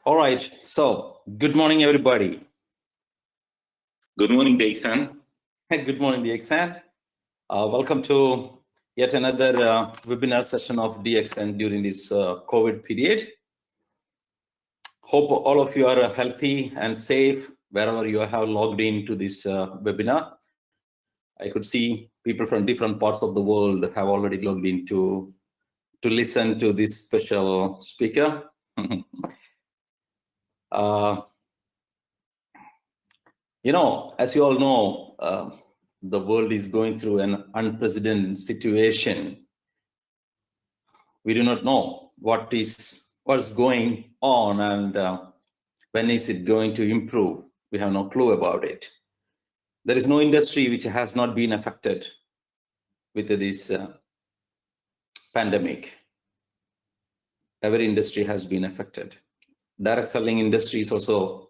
All right. So, good morning, everybody. Good morning, DXN. Good morning, DXN. Welcome to yet another webinar session of DXN during this COVID period. Hope all of you are healthy and safe wherever you have logged into this webinar. I could see people from different parts of the world have already logged in to listen to this special speaker. As you all know, the world is going through an unprecedented situation. We do not know what's going on and when is it going to improve. We have no clue about it. There is no industry which has not been affected with this pandemic. Every industry has been affected. Direct selling industry is also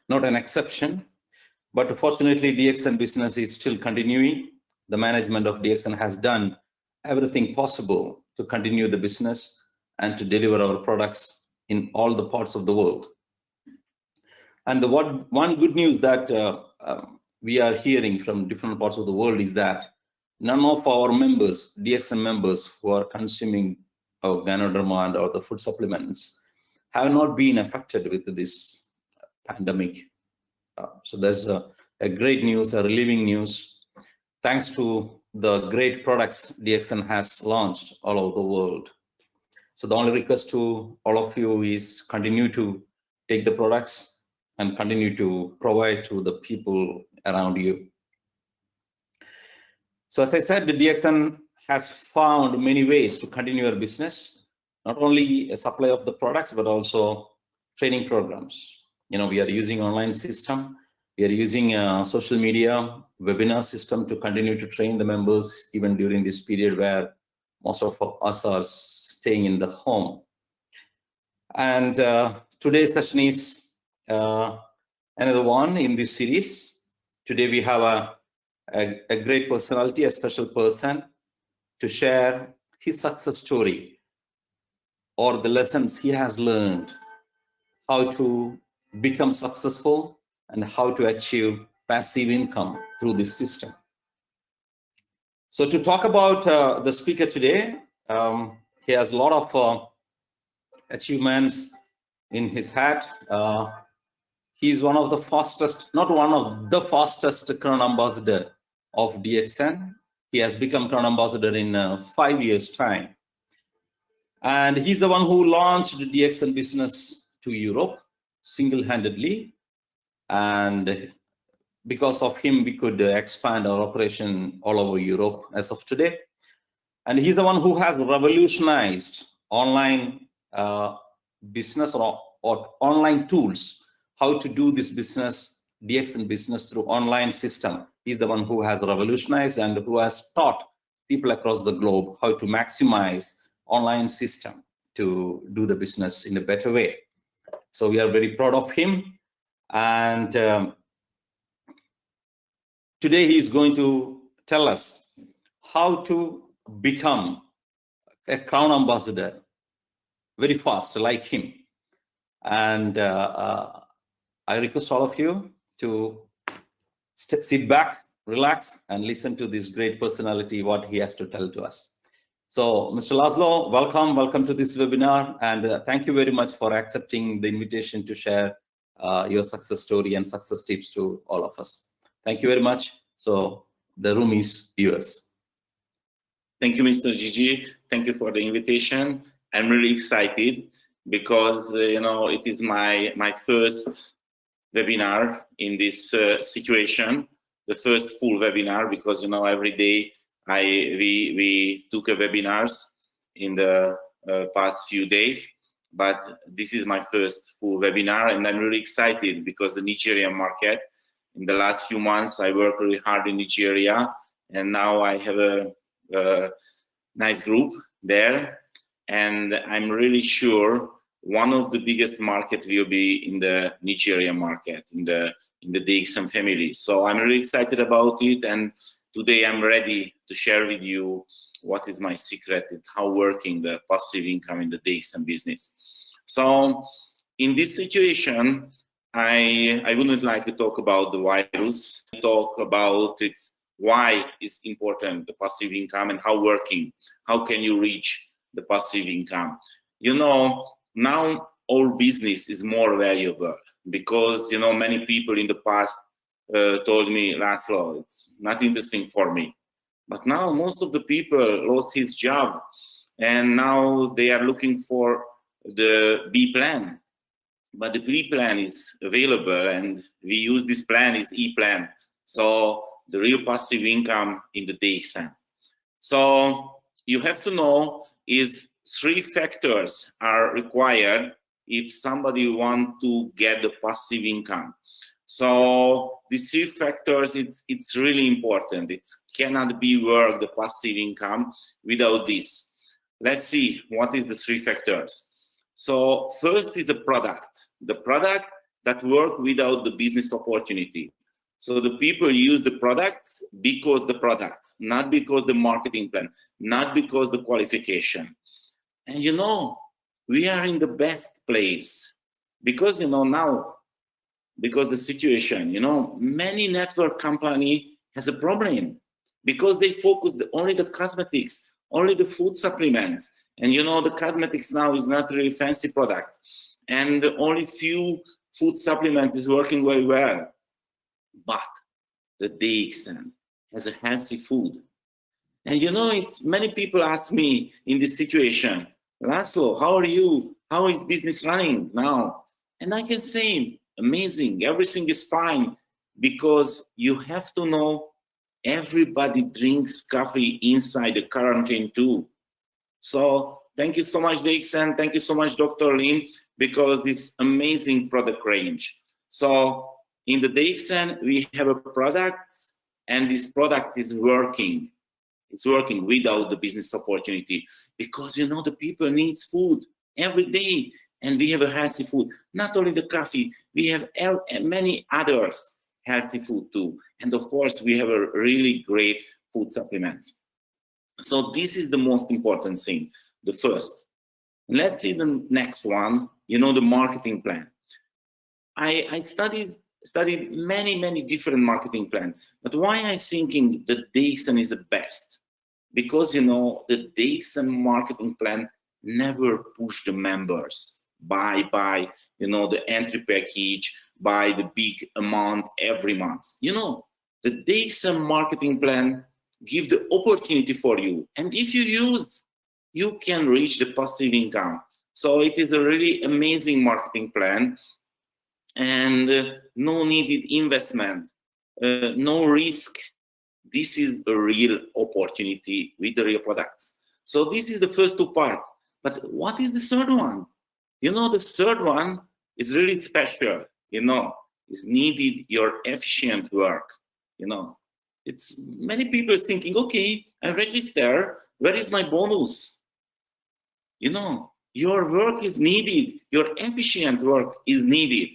not an exception. But fortunately, DXN business is still continuing. The management of DXN has done everything possible to continue the business and to deliver our products in all the parts of the world. And the one good news that we are hearing from different parts of the world is that none of our members, DXN members who are consuming Ganoderma and or the food supplements have not been affected with this pandemic. So there's a great news, a relieving news, thanks to the great products DXN has launched all over the world. So the only request to all of you is continue to take the products and continue to provide to the people around you. So as I said, the DXN has found many ways to continue our business, not only a supply of the products, but also training programs. We are using online system. We are using a social media webinar system to continue to train the members even during this period where most of us are staying in the home. And today's session is another one in this series. Today we have a great personality, a special person to share his success story or the lessons he has learned, how to become successful and how to achieve passive income through this system. So to talk about the speaker today, he has a lot of achievements in his hat. He's one of the fastest, not one of the fastest Crown Ambassador of DXN. He has become Crown Ambassador in 5 years' time. And he's the one who launched the DXN business to Europe single-handedly. And because of him, we could expand our operation all over Europe as of today. And he's the one who has revolutionized online business or online tools, how to do this business, DXN business through online system. He's the one who has revolutionized and who has taught people across the globe how to maximize online system to do the business in a better way. So we are very proud of him. And today he's going to tell us how to become a Crown Ambassador very fast, like him. And I request all of you to sit back, relax, and listen to this great personality, what he has to tell to us. So, Mr. László, welcome to this webinar, and thank you very much for accepting the invitation to share your success story and success tips to all of us. Thank you very much. So the room is yours. Thank you, Mr. Gigi. Thank you for the invitation. I'm really excited because it is my first webinar in this situation, the first full webinar, because every day we took webinars in the past few days. But this is my first full webinar, and I'm really excited because the Nigerian market, in the last few months, I worked really hard in Nigeria, and now I have a nice group there. And I'm really sure one of the biggest markets will be in the Nigerian market, in the DXN family. So I'm really excited about it, and today I'm ready to share with you what is my secret and how working the passive income in the DXN business. So in this situation, I wouldn't like to talk about the virus, talk about its why is important, the passive income, and how can you reach the passive income. You know, now our business is more valuable because, you know, many people in the past told me, László, it's not interesting for me. But now most of the people lost his job and now they are looking for the B plan. But the B plan is available and we use this plan is E plan. So the real passive income in the DXN. So you have to know is 3 factors are required if somebody want to get the passive income. So these 3 factors, it's really important. It cannot be work, the passive income, without this. Let's see what is the 3 factors. So first is the product that work without the business opportunity. So the people use the products because the products, not because the marketing plan, not because the qualification. And you know, we are in the best place because, you know, now, because the situation, you know, many network company has a problem because they focus only the cosmetics, only the food supplements. And you know, the cosmetics now is not really fancy product. And only few food supplements is working very well. But the DXN has a healthy food. And you know, it's many people ask me in this situation, László, how are you? How is business running now? And I can say, amazing, everything is fine, because you have to know everybody drinks coffee inside the quarantine too. So thank you so much, DXN. Thank you so much, Dr. Lim, because this amazing product range. So in the DXN, we have a product, and this product is working. It's working without the business opportunity, because you know the people needs food every day, and we have a healthy food. Not only the coffee, we have many others healthy food too, and of course we have a really great food supplements. So this is the most important thing, the first. Let's see the next one. You know, the marketing plan. I studied many different marketing plans, but why I'm thinking the DXN is the best? Because, you know, the DXN marketing plan never push the members buy, you know, the entry package, buy the big amount every month. You know, the DXN marketing plan give the opportunity for you. And if you use, you can reach the passive income. So it is a really amazing marketing plan, and no needed investment, no risk. This is a real opportunity with the real products. So this is the first 2 parts. But what is the third one? You know, the third one is really special. You know, is needed your efficient work. You know, it's many people thinking, okay, I register, where is my bonus? You know, your work is needed, your efficient work is needed.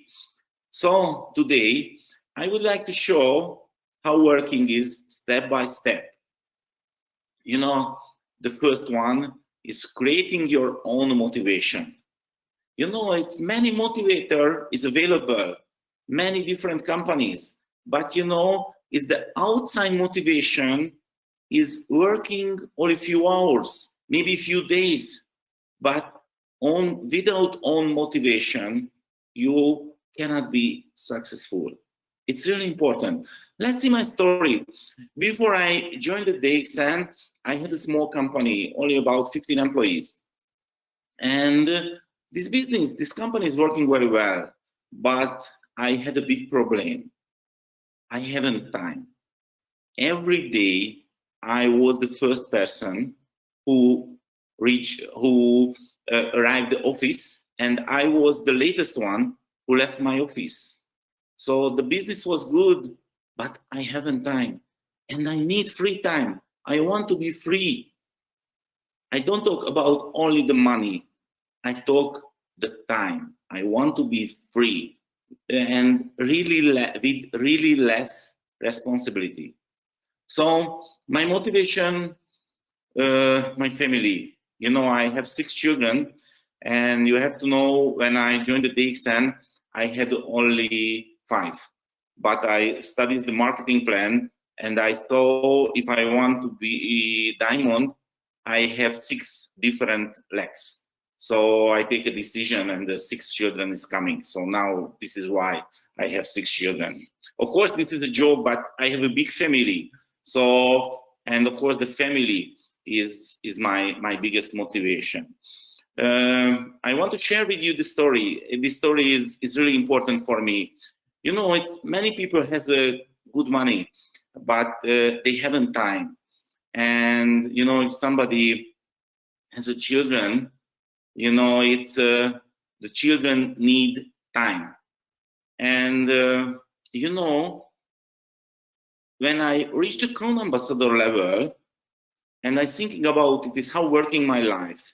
So today, I would like to show how working is step by step. You know, the first one is creating your own motivation. You know, it's many motivator is available, many different companies, but you know, it's the outside motivation is working only a few hours, maybe a few days, but without own motivation, you cannot be successful. It's really important. Let's see my story. Before I joined the DXN, I had a small company, only about 15 employees. And this company is working very well, but I had a big problem. I haven't time. Every day, I was the first person who arrived the office, and I was the latest one who left my office. So the business was good, but I haven't time, and I need free time. I want to be free. I don't talk about only the money. I talk the time. I want to be free and with really less responsibility. So my motivation, my family. You know, I have 6 children, And you have to know, when I joined the DXN, I had only 5. But I studied the marketing plan, and I saw if I want to be diamond, I have 6 different legs. So I take a decision, and the 6 children is coming. So now this is why I have 6 children. Of course, this is a job, but I have a big family. So, and of course, the family is my biggest motivation. I want to share with you the story. This story is really important for me. You know, many people has a good money, but they haven't time. And you know, if somebody has a children, you know, it's the children need time. And you know, when I reached the Crown Ambassador level, and I'm thinking about it is how working my life.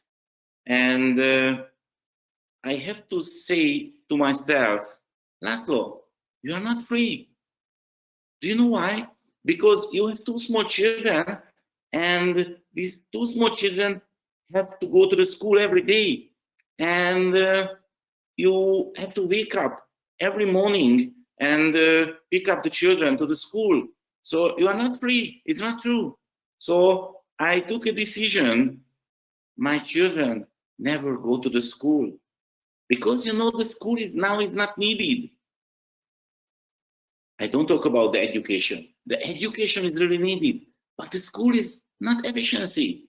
And I have to say to myself, László, you are not free. Do you know why? Because you have 2 small children, and these 2 small children have to go to the school every day. And you have to wake up every morning and pick up the children to the school. So you are not free. It's not true. So I took a decision. My children never go to the school, because you know, the school is not needed. I don't talk about the education. The education is really needed, but the school is not efficiency.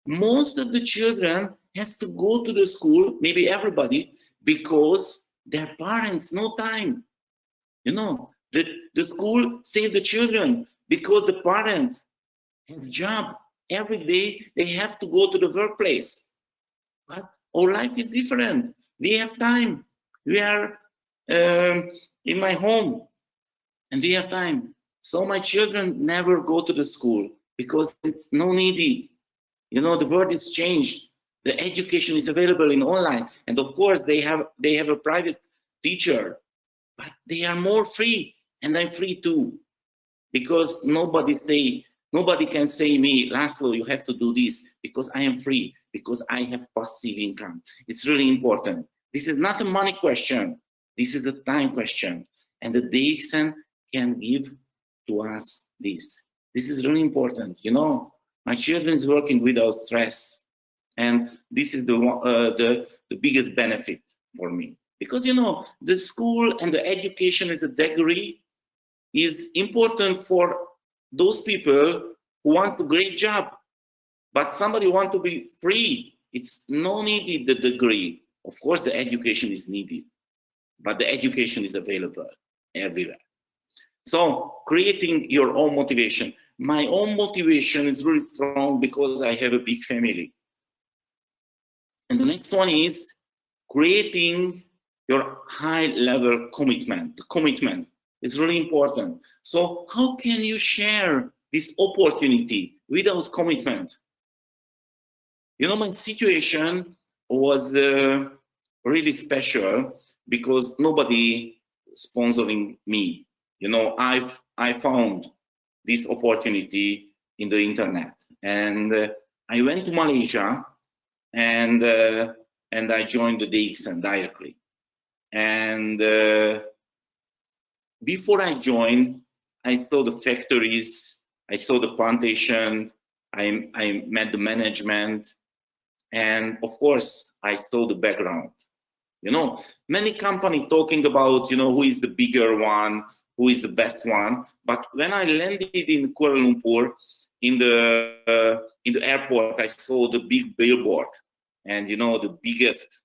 Most of the children has to go to the school, maybe everybody, because their parents no time. You know, the school save the children because the parents have job. Every day they have to go to the workplace. But our life is different. We have time. We are in my home, and we have time. So my children never go to the school because it's no needed. You know, the world is changed. The education is available in online, and of course they have a private teacher, but they are more free, and I'm free too, because nobody can say me, László, you have to do this, because I am free, because I have passive income. It's really important. This is not a money question. This is a time question. And the DXN can give to us this. This is really important. You know, my children is working without stress. And this is the biggest benefit for me. Because, you know, the school and the education as a degree is important for those people who want a great job, but somebody want to be free. It's no needed the degree. Of course, the education is needed, but the education is available everywhere. So creating your own motivation. My own motivation is really strong because I have a big family. And the next one is creating your high-level commitment. The commitment is really important. So how can you share this opportunity without commitment? You know, my situation was really special because nobody sponsoring me. You know, I found this opportunity in the internet, and I went to Malaysia, and I joined the DXN directly. And before I joined, I saw the factories, I saw the plantation, I met the management, and of course, I saw the background. You know, many companies talking about, you know, who is the bigger one, who is the best one. But when I landed in Kuala Lumpur, in the airport, I saw the big billboard, and you know, the biggest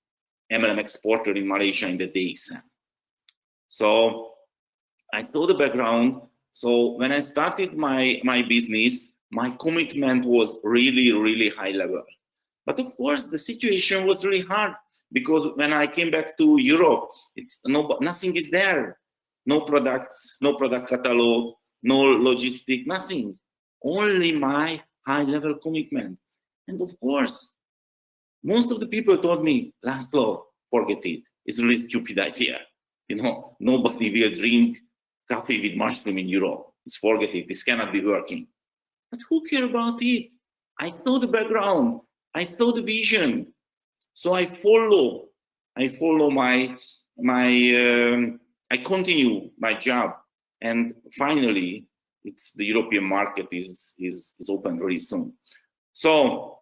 MLM exporter in Malaysia in the DXN. So I saw the background. So when I started my business, my commitment was really, really high level. But of course, the situation was really hard because when I came back to Europe, nothing is there. No products, no product catalog, no logistic, nothing. Only my high level commitment. And of course, most of the people told me, László, forget it. It's a really stupid idea. You know, nobody will drink coffee with mushroom in Europe. It's forget it. This cannot be working. But who cares about it? I saw the background. I saw the vision. So I continue my job, and finally, it's the European market is open very soon. So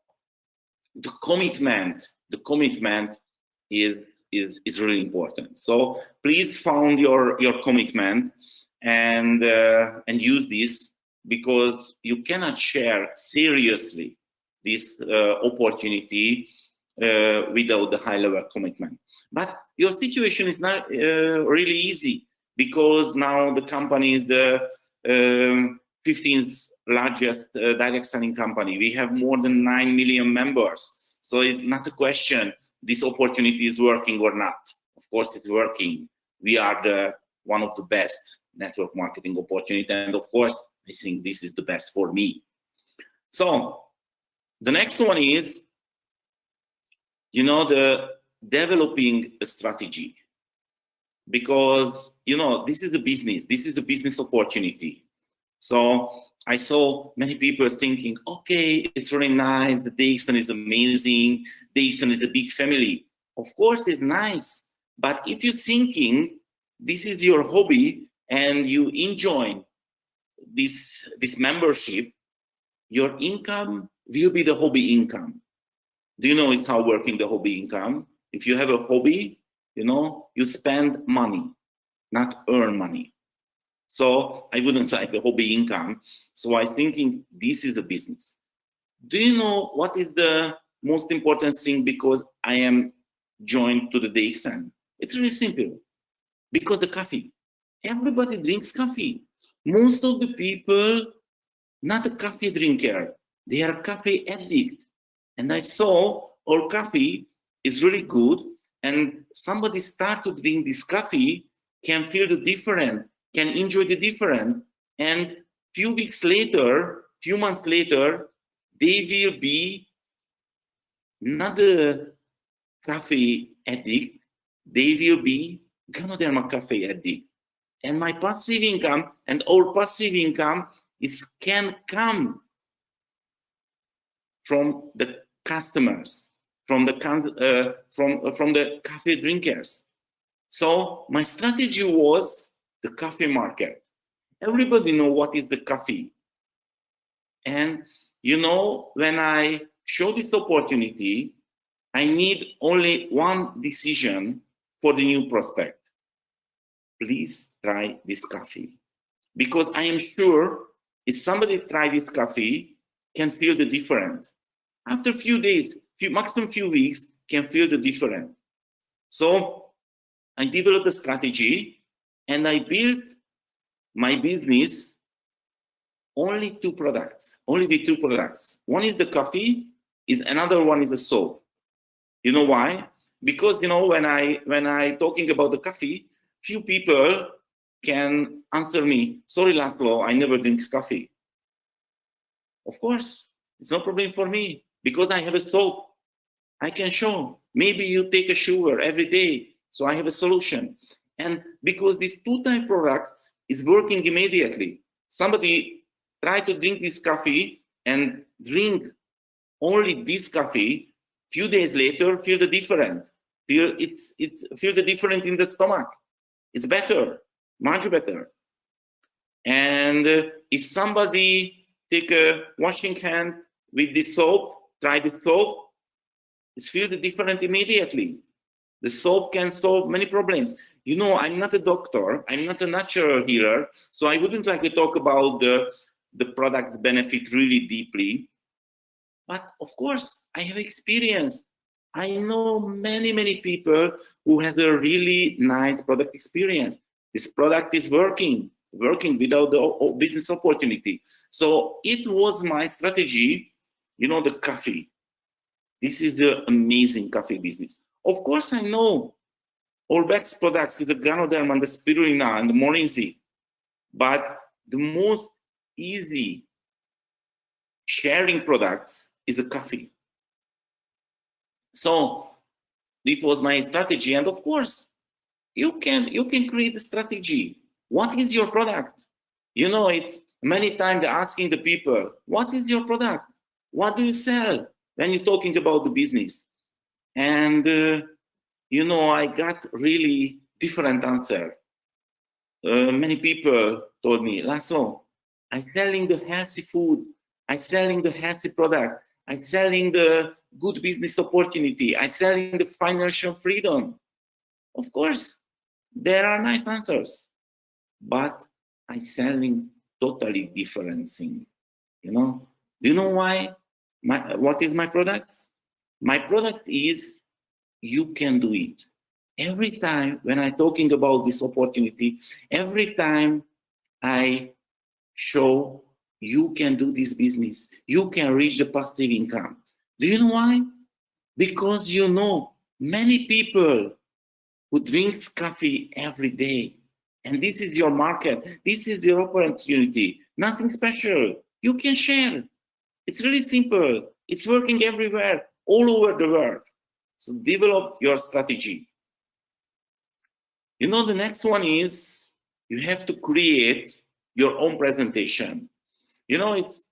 the commitment is really important. So please found your commitment and use this, because you cannot share seriously this opportunity without the high level commitment. But your situation is not really easy, because now the company is the 15th largest direct selling company. We have more than 9 million members. So it's not a question this opportunity is working or not. Of course it's working. We are one of the best network marketing opportunity, and of course I think this is the best for me. So the next one is, the developing a strategy, because this is a business opportunity. So I saw many people thinking, okay, it's really nice, the DXN is amazing, DXN is a big family. Of course it's nice, but if you're thinking this is your hobby and you enjoy this membership, your income will be the hobby income. Do you know it's how working the hobby income? If you have a hobby, you spend money, not earn money. So I wouldn't like a hobby income. So I'm thinking this is a business. Do you know what is the most important thing because I am joined to the DXN? It's really simple. Because the coffee. Everybody drinks coffee. Most of the people, not a coffee drinker, they are coffee addict. And I saw our coffee is really good, and somebody start to drink this coffee, can feel the difference, can enjoy the difference, and few months later, they will be not a coffee addict, they will be Ganoderma coffee addict. And my passive income and our passive income can come from the customers, from the coffee drinkers. So my strategy was the coffee market. Everybody know what is the coffee. And when I show this opportunity, I need only one decision for the new prospect. Please try this coffee. Because I am sure if somebody try this coffee, can feel the difference. After a few days, maximum few weeks, can feel the difference. So I developed a strategy and I built my business only with two products. One is the coffee, another one is a soap. You know why? Because when I talking about the coffee, few people can answer me, sorry László, I never drink coffee. Of course, it's no problem for me because I have a soap. I can show. Maybe you take a shower every day, so I have a solution. And because these two type products is working immediately. Somebody try to drink this coffee and drink only this coffee. Few days later, feel the difference. Feel the difference in the stomach. It's better, much better. And if somebody take a washing hand with the soap, try the soap, it's feel the difference immediately. The soap can solve many problems. I'm not a doctor, I'm not a natural healer, so I wouldn't like to talk about the product's benefit really deeply. But of course, I have experience. I know many people who has a really nice product experience. This product is working without the business opportunity. So it was my strategy, the coffee. This is the amazing coffee business. Of course, I know our best products is the Ganoderma and the Spirulina and the Morinzi, but the most easy sharing products is a coffee. So it was my strategy, and of course, you can create a strategy. What is your product? It's many times asking the people, what is your product? What do you sell when you're talking about the business? And, you know, I got really different answer. Many people told me, László, I'm selling the healthy food. I'm selling the healthy product. I'm selling the good business opportunity. I'm selling the financial freedom. Of course, there are nice answers, but I'm selling totally different thing. You know, do you know why? What is my product? My product is you can do it. Every time when I'm talking about this opportunity, every time I show you can do this business, you can reach the passive income. Do you know why? Because you know many people who drinks coffee every day, and this is your market, this is your opportunity, nothing special. You can share. It's really simple. It's working everywhere, all over the world. So develop your strategy. You know, the next one is you have to create your own presentation. You know, it's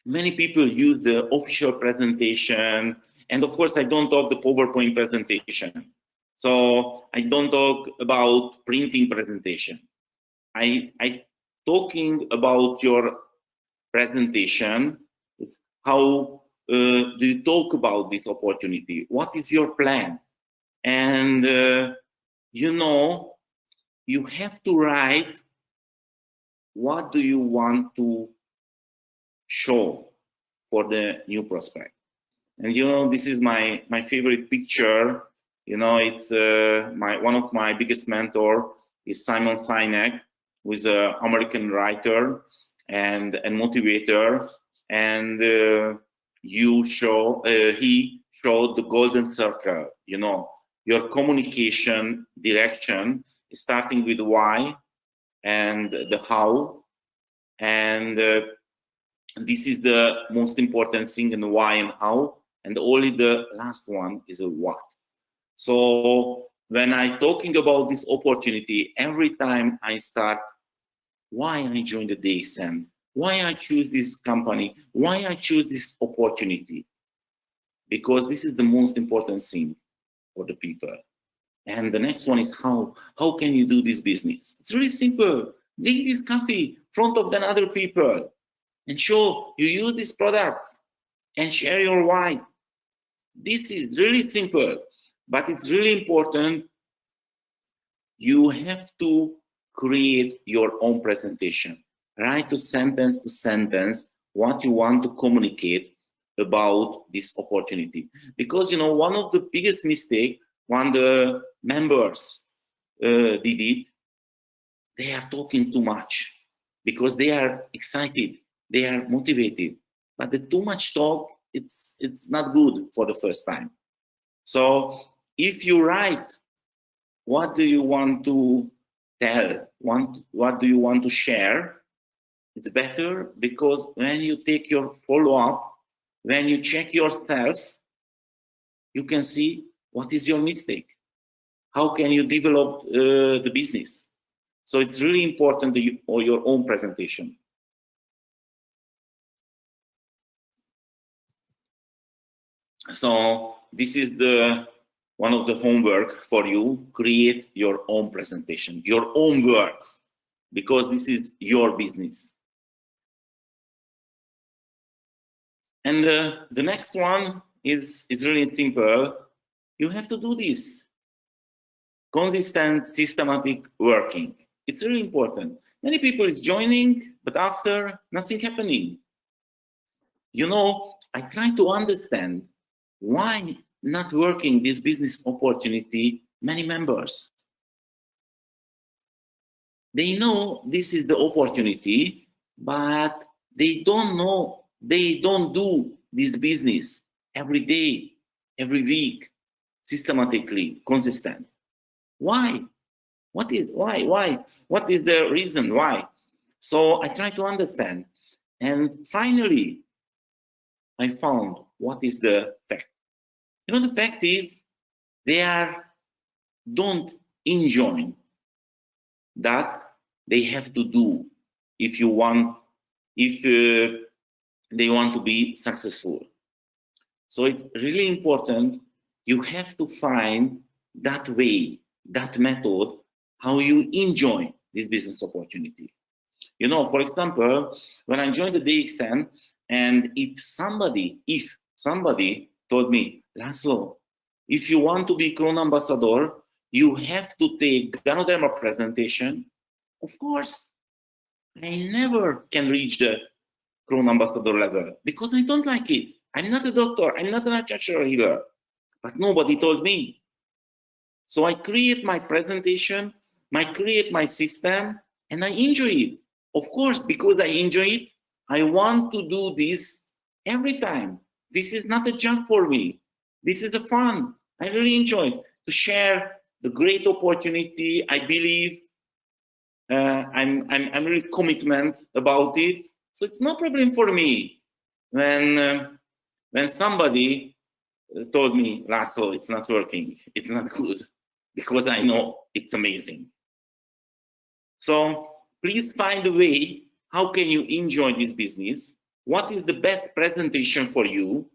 many people use the official presentation, and of course I don't talk the PowerPoint presentation. So I don't talk about printing presentation. I talking about your presentation. It's how do you talk about this opportunity? What is your plan? And you know, you have to write what do you want to show for the new prospect. And you know, this is my favorite picture. You know, it's one of my biggest mentor is Simon Sinek, who is an American writer and motivator. And he showed the golden circle. You know, your communication direction is starting with why and the how, and this is the most important thing in the why and how, and only the last one is a what. So when I'm talking about this opportunity, every time I start, why I joined the DXN, why I choose this company, why I choose this opportunity, because this is the most important thing for the people. And the next one is how can you do this business? It's really simple. Drink this coffee in front of the other people and show you use these products and share your why. This is really simple, but it's really important. You have to create your own presentation. Write to sentence what you want to communicate about this opportunity. Because, you know, one of the biggest mistakes when the members did it, they are talking too much because they are excited, they are motivated. But the too much talk, it's not good for the first time. So if you write, what do you want to tell? What do you want to share? It's better, because when you take your follow-up, when you check yourself, you can see what is your mistake. How can you develop the business? So it's really important that or your own presentation. So this is one of the homework for you. Create your own presentation, your own words, because this is your business. And the next one is really simple. You have to do this. Consistent, systematic working. It's really important. Many people is joining, but after, nothing happening. You know, I try to understand why not working this business opportunity, many members. They know this is the opportunity, but they don't know, they don't do this business every day, every week, systematically, consistent. Why? Why? What is the reason why? So I try to understand. And finally, I found what is the fact. You know, the fact is they don't enjoy that they have to do if they want to be successful. So it's really important you have to find that way, that method, how you enjoy this business opportunity. You know, for example, when I joined the DXN, and if somebody told me, László, if you want to be Crown Ambassador, you have to take Ganoderma presentation. Of course, I never can reach the Crown Ambassador level because I don't like it. I'm not a doctor, I'm not a natural healer, but nobody told me. So I create my presentation, I create my system, and I enjoy it. Of course, because I enjoy it, I want to do this every time. This is not a job for me. This is a fun. I really enjoy to share the great opportunity. I believe I'm really commitment about it. So it's no problem for me when somebody told me, László, it's not working, it's not good, because I know it's amazing. So please find a way, how can you enjoy this business? What is the best presentation for you?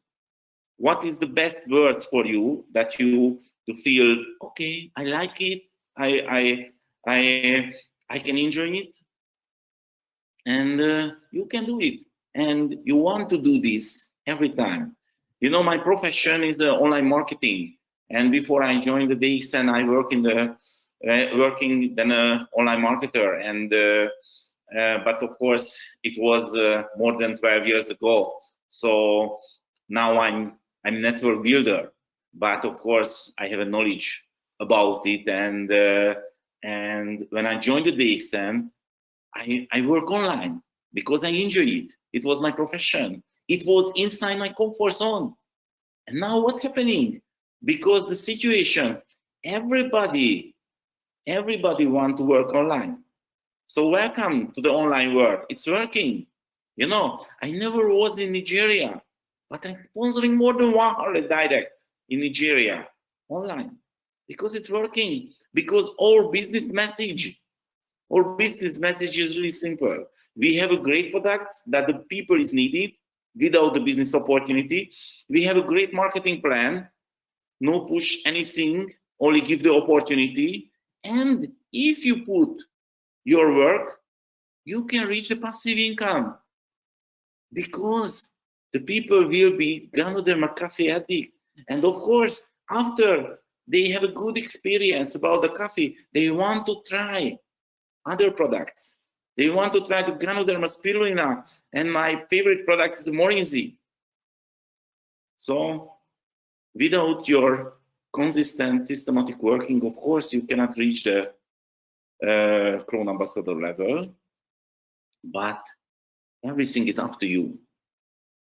What is the best words for you that you to feel, okay, I like it, I can enjoy it, and you can do it. And you want to do this every time. You know, my profession is online marketing. And before I joined the DXN, I work in the working then online marketer. And but of course, it was more than 12 years ago. So now I'm a network builder. But of course, I have a knowledge about it. And when I joined the DXN, I work online because I enjoy it. It was my profession. It was inside my comfort zone. And now what's happening? Because the situation, everybody want to work online. So welcome to the online world. It's working. You know, I never was in Nigeria, but I'm sponsoring more than 100 direct in Nigeria online because it's working. Because our business message is really simple. We have a great product that the people is needed without the business opportunity. We have a great marketing plan, no push anything, only give the opportunity. And if you put your work, you can reach a passive income because the people will be Ganoderma coffee addict. And of course, after they have a good experience about the coffee, they want to try other products. They want to try the Ganoderma spirulina, and my favorite product is the Morinzi. So without your consistent, systematic working, of course, you cannot reach the Crown Ambassador level, but everything is up to you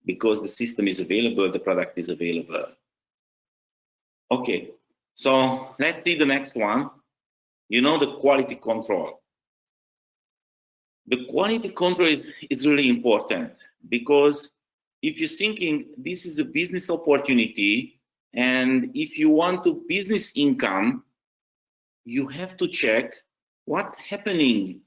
because the system is available, the product is available. Okay, so let's see the next one. You know, the quality control. The quality control is really important because if you're thinking this is a business opportunity and if you want to business income, you have to check what's happening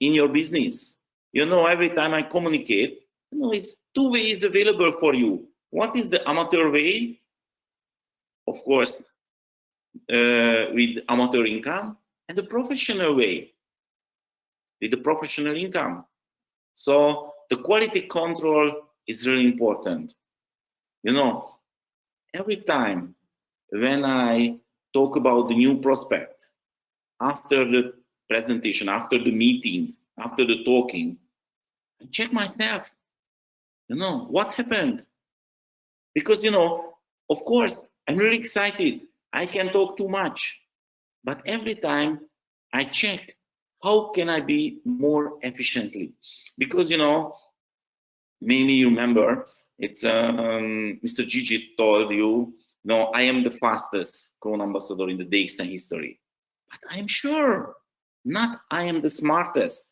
in your business. You know, every time I communicate, you know, it's two ways available for you. What is the amateur way? Of course, with amateur income, and the professional way with the professional income. So the quality control is really important. You know, every time when I talk about the new prospect, after the presentation, after the meeting, after the talking, I check myself, you know, what happened? Because, you know, of course, I'm really excited. I can talk too much, but every time I check, how can I be more efficiently? Because, you know, maybe you remember, it's Mr. Gigi told you, no, I am the fastest Crown Ambassador in the DXN history. But I'm sure not I am the smartest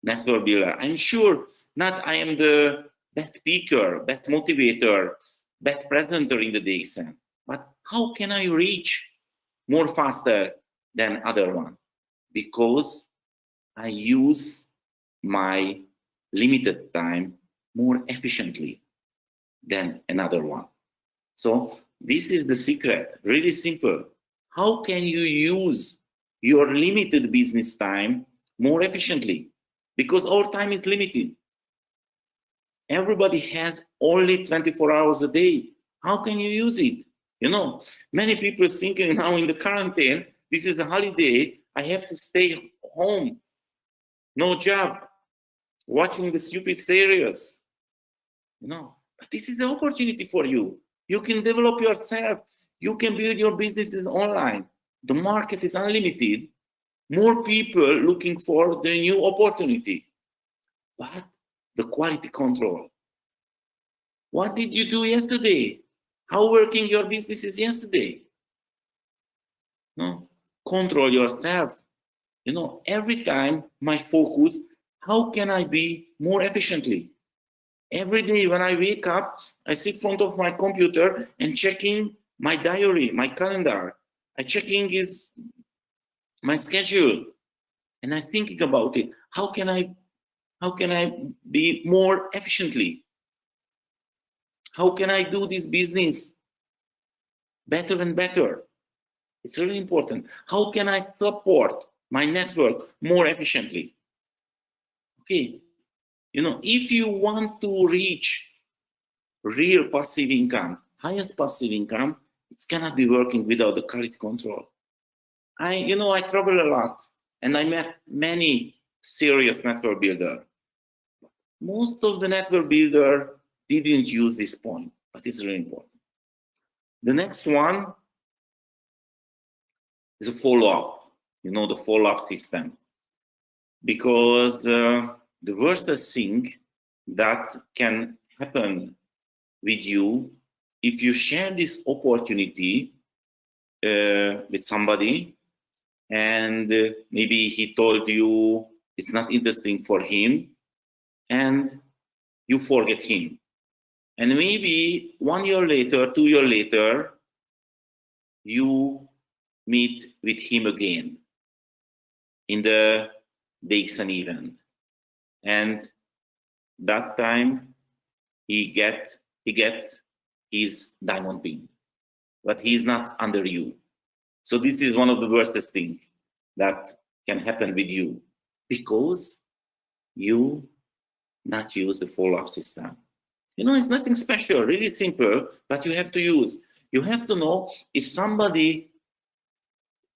network builder. I'm sure not I am the best speaker, best motivator, best presenter in the DXN. But how can I reach more faster than other one? Because I use my limited time more efficiently than another one. So this is the secret, really simple. How can you use your limited business time more efficiently? Because our time is limited. Everybody has only 24 hours a day. How can you use it? You know, many people thinking now in the quarantine, this is a holiday, I have to stay home, no job, watching the stupid series. You know, but this is an opportunity for you. You can develop yourself. You can build your businesses online. The market is unlimited. More people looking for the new opportunity. But the quality control. What did you do yesterday? How working your business is yesterday? No, control yourself. You know, every time my focus, how can I be more efficiently? Every day when I wake up, I sit in front of my computer and checking my diary, my calendar. I checking is my schedule, and I'm thinking about it. How can I be more efficiently? How can I do this business better and better? It's really important. How can I support my network more efficiently? Okay, you know, if you want to reach real passive income, highest passive income, it cannot be working without the quality control. I travel a lot and I met many serious network builders. Most of the network builder didn't use this point, but it's really important. The next one is a follow-up, you know, the follow-up system. Because the worst thing that can happen with you, if you share this opportunity with somebody, and maybe he told you it's not interesting for him, and you forget him. And maybe 1 year later, 2 years later, you meet with him again in the DXN event. And that time he gets his diamond pin, but he's not under you. So this is one of the worst things that can happen with you, because you not use the follow-up system. You know, it's nothing special, really simple, but you have to use. You have to know if somebody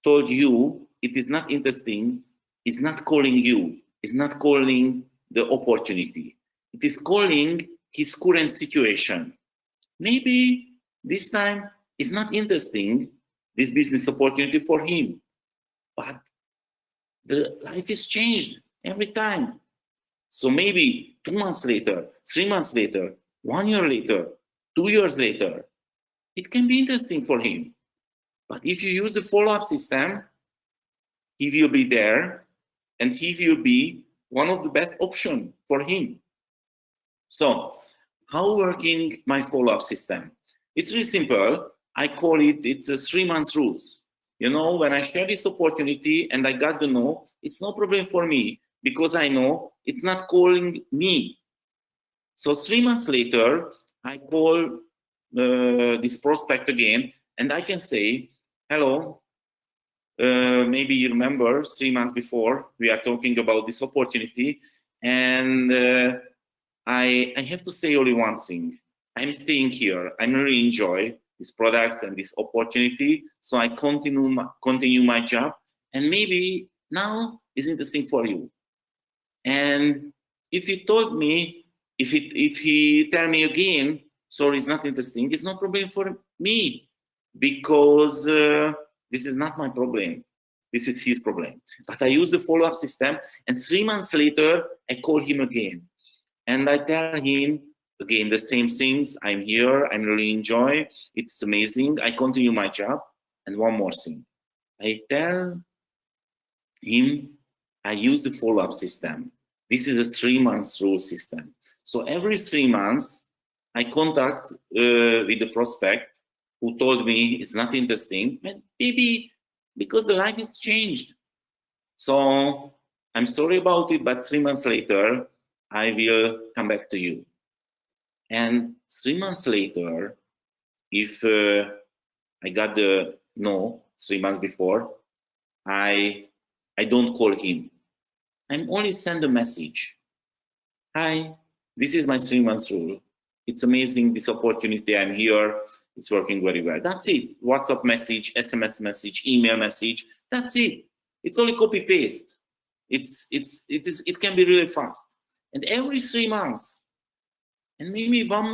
told you it is not interesting, is not calling you, is not calling the opportunity. It is calling his current situation. Maybe this time is not interesting, this business opportunity for him, but the life is changed every time. So maybe 2 months later, 3 months later, 1 year later, 2 years later, it can be interesting for him. But if you use the follow-up system, he will be there and he will be one of the best options for him. So how working my follow-up system? It's really simple. I call it's a 3 months rules. You know, when I share this opportunity and I got to know, it's no problem for me, because I know it's not calling me. So 3 months later, I call this prospect again, and I can say, hello, maybe you remember 3 months before we are talking about this opportunity, and I have to say only one thing. I'm staying here. I really enjoy these products and this opportunity, so I continue my job, and maybe now is interesting for you. And if he told me, if he tell me again, sorry, it's not interesting, it's no problem for me, because this is not my problem. This is his problem. But I use the follow-up system, and 3 months later, I call him again. And I tell him again the same things. I'm here, I really enjoy, it's amazing, I continue my job. And one more thing, I tell him I use the follow-up system. This is a 3 months rule system. So every 3 months, I contact with the prospect who told me it's not interesting, and maybe because the life has changed. So I'm sorry about it, but 3 months later, I will come back to you. And 3 months later, if I got the no 3 months before, I don't call him. I'm only send a message. Hi, this is my 3 months rule. It's amazing, this opportunity. I'm here. It's working very well. That's it. WhatsApp message, SMS message, email message. That's it. It's only copy paste. It can be really fast. And every 3 months, and maybe one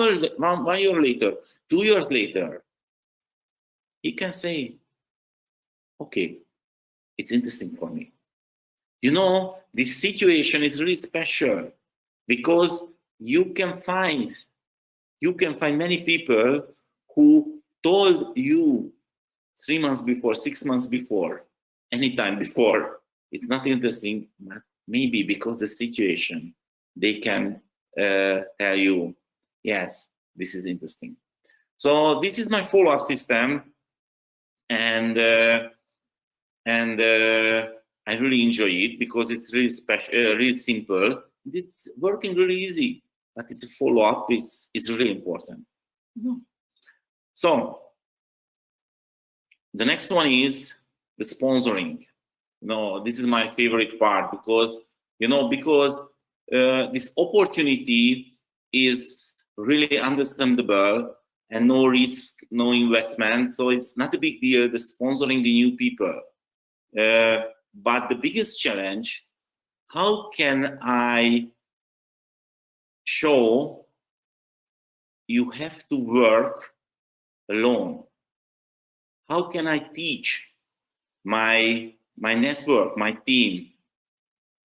year later, 2 years later, he can say, okay, it's interesting for me. You know, this situation is really special because you can find many people who told you 3 months before, 6 months before, anytime before, it's not interesting, but maybe because the situation, they can tell you, yes, this is interesting. So this is my follow-up system, and I really enjoy it because it's really special, really simple. It's working really easy, but it's a follow-up. It's really important. So the next one is the sponsoring. This is my favorite part because this opportunity is really understandable and no risk, no investment. So it's not a big deal, the sponsoring the new people. But the biggest challenge, how can I show you have to work alone? How can I teach my network, my team,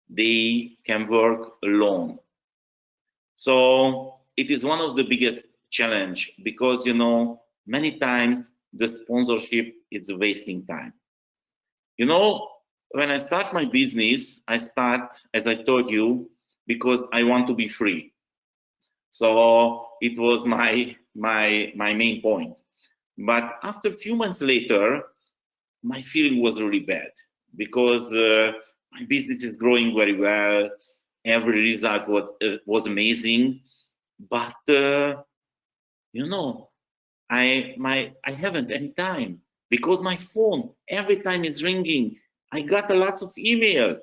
they can work alone? So it is one of the biggest challenge because, many times the sponsorship is wasting time. When I start my business, I start, as I told you, because I want to be free. So it was my main point. But after a few months later, my feeling was really bad because my business is growing very well. Every result was amazing, but I haven't any time because my phone every time is ringing. I got lots of email,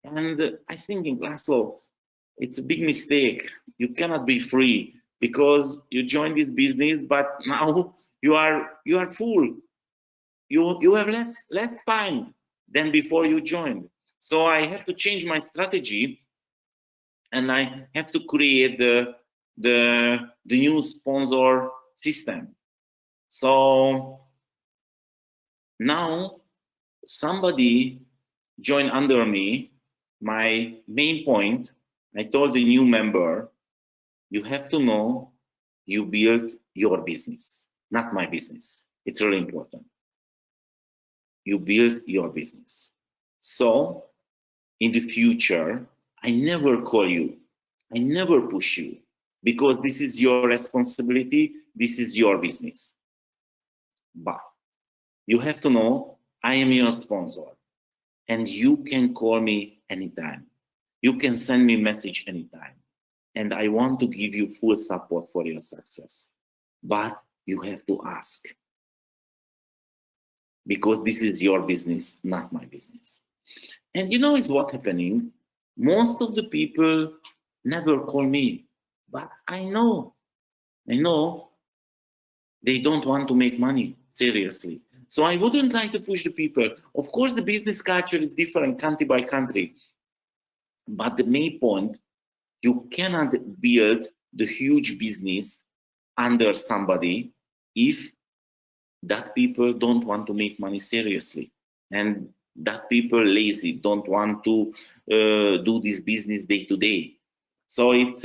and I thinking, László, it's a big mistake. You cannot be free because you joined this business, but now you are full. You have less time than before you joined. So I have to change my strategy, and I have to create the new sponsor system. So now somebody joined under me. My main point, I told the new member, you have to know you build your business, not my business. It's really important. You build your business. So in the future, I never call you. I never push you because this is your responsibility. This is your business. But you have to know I am your sponsor and you can call me anytime. You can send me a message anytime. And I want to give you full support for your success. But you have to ask because this is your business, not my business. And it's what's happening. Most of the people never call me, but I know they don't want to make money, seriously. So I wouldn't like to push the people. Of course, the business culture is different country by country. But the main point, you cannot build the huge business under somebody if that people don't want to make money seriously. And that people lazy, don't want to do this business day to day. So it's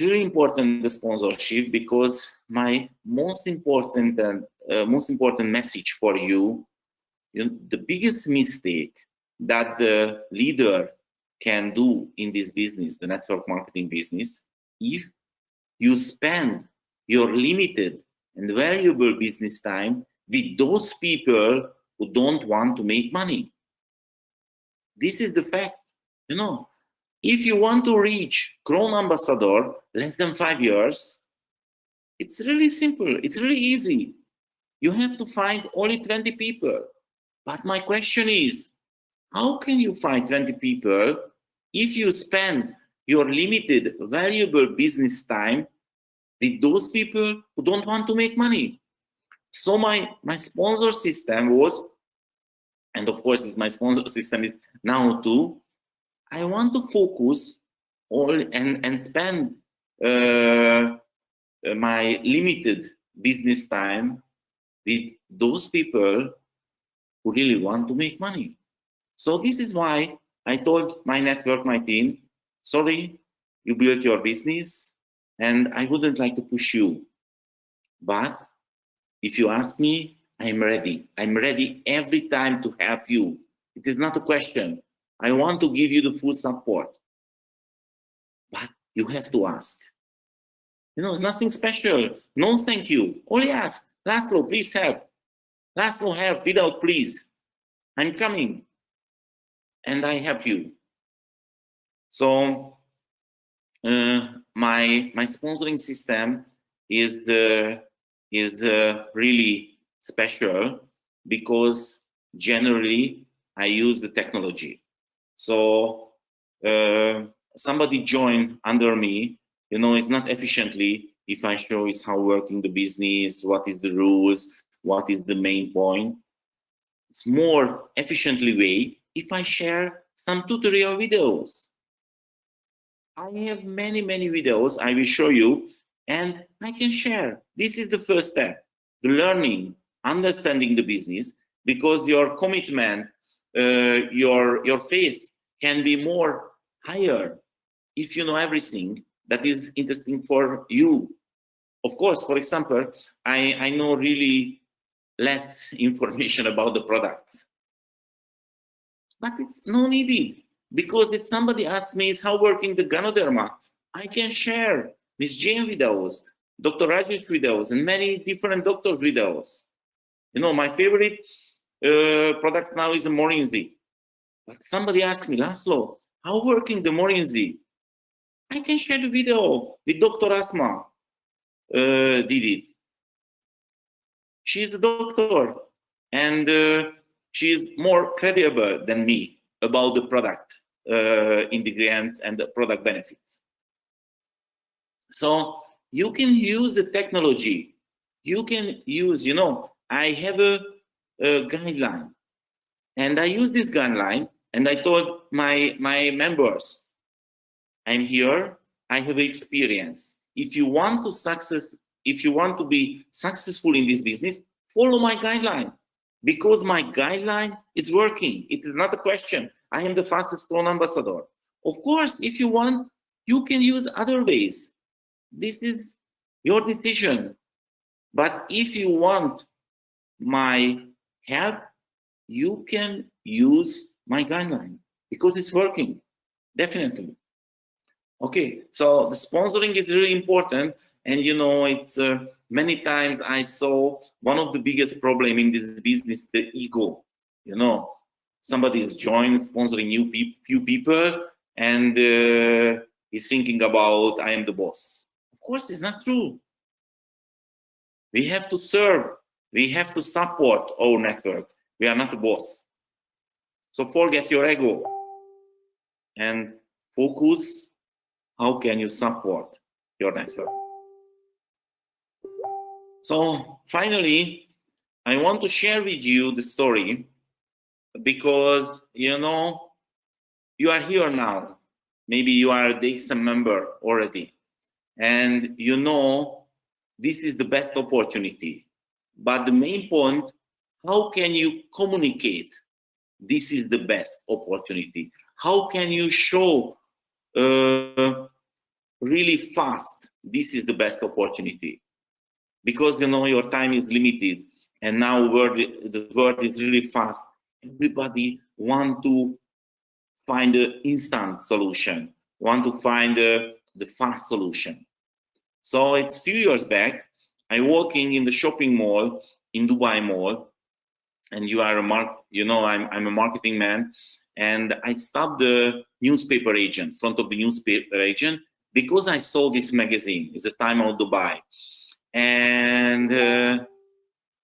really important, the sponsorship, because my most important message for you, the biggest mistake that the leader can do in this business, the network marketing business, if you spend your limited and valuable business time with those people who don't want to make money. This is the fact. If you want to reach Crown Ambassador less than 5 years, It's really simple. It's really easy. You have to find only 20 people. But my question is, how can you find 20 people if you spend your limited, valuable business time with those people who don't want to make money? So my sponsor system was, and of course my sponsor system is now too, I want to focus all and spend my limited business time with those people who really want to make money. So this is why I told my network, my team, sorry, you built your business and I wouldn't like to push you. But if you ask me, I'm ready. I'm ready every time to help you. It is not a question. I want to give you the full support. But you have to ask. You know, it's nothing special. No, thank you. Only ask. László, please help. László, help without please. I'm coming. And I help you. So my sponsoring system is really special because generally I use the technology. So somebody join under me, you know, it's not efficiently if I show is how working the business, what is the rules, what is the main point. It's more efficiently way if I share some tutorial videos. I have many videos I will show you and I can share. This is the first step, the learning, understanding the business, because your commitment, your faith can be more higher if you know everything that is interesting for you. Of course, for example, I know really less information about the product, but it's no needed, because if somebody asks me is how working the Ganoderma, I can share Miss Jane videos, Dr. Rajesh videos, and many different doctors videos. You know, my favorite product now is a Morinzi. But somebody asked me, László, how working the Morinzi? I can share the video with Dr. Asma did it. She's a doctor and she's more credible than me about the product ingredients and the product benefits. So you can use the technology. You can use, you know, I have a guideline and I use this guideline and I told my members, I'm here, I have experience. If you want to be successful in this business, follow my guideline, because my guideline is working. It is not a question. I am the fastest clone ambassador. Of course, if you want, you can use other ways. This is your decision. But if you want my help, you can use my guideline because it's working, definitely. Okay, so the sponsoring is really important. And you know, it's many times I saw one of the biggest problem in this business, the ego. You know, somebody is joining, sponsoring few people, and he's thinking about I am the boss. Of course, it's not true. We have to serve. We have to support our network. We are not the boss. So forget your ego and focus. How can you support your network? So finally, I want to share with you the story because, you know, you are here now. Maybe you are a DXN member already. And you know, this is the best opportunity. But the main point, how can you communicate? This is the best opportunity. How can you show really fast? This is the best opportunity. Because you know your time is limited, and now the world is really fast. Everybody want to find an instant solution, want to find the fast solution. So it's a few years back, I working in the shopping mall in Dubai Mall, and you are I'm a marketing man, and I stopped the newspaper agent, front of the newspaper agent, because I saw this magazine. It's a Time Out Dubai. And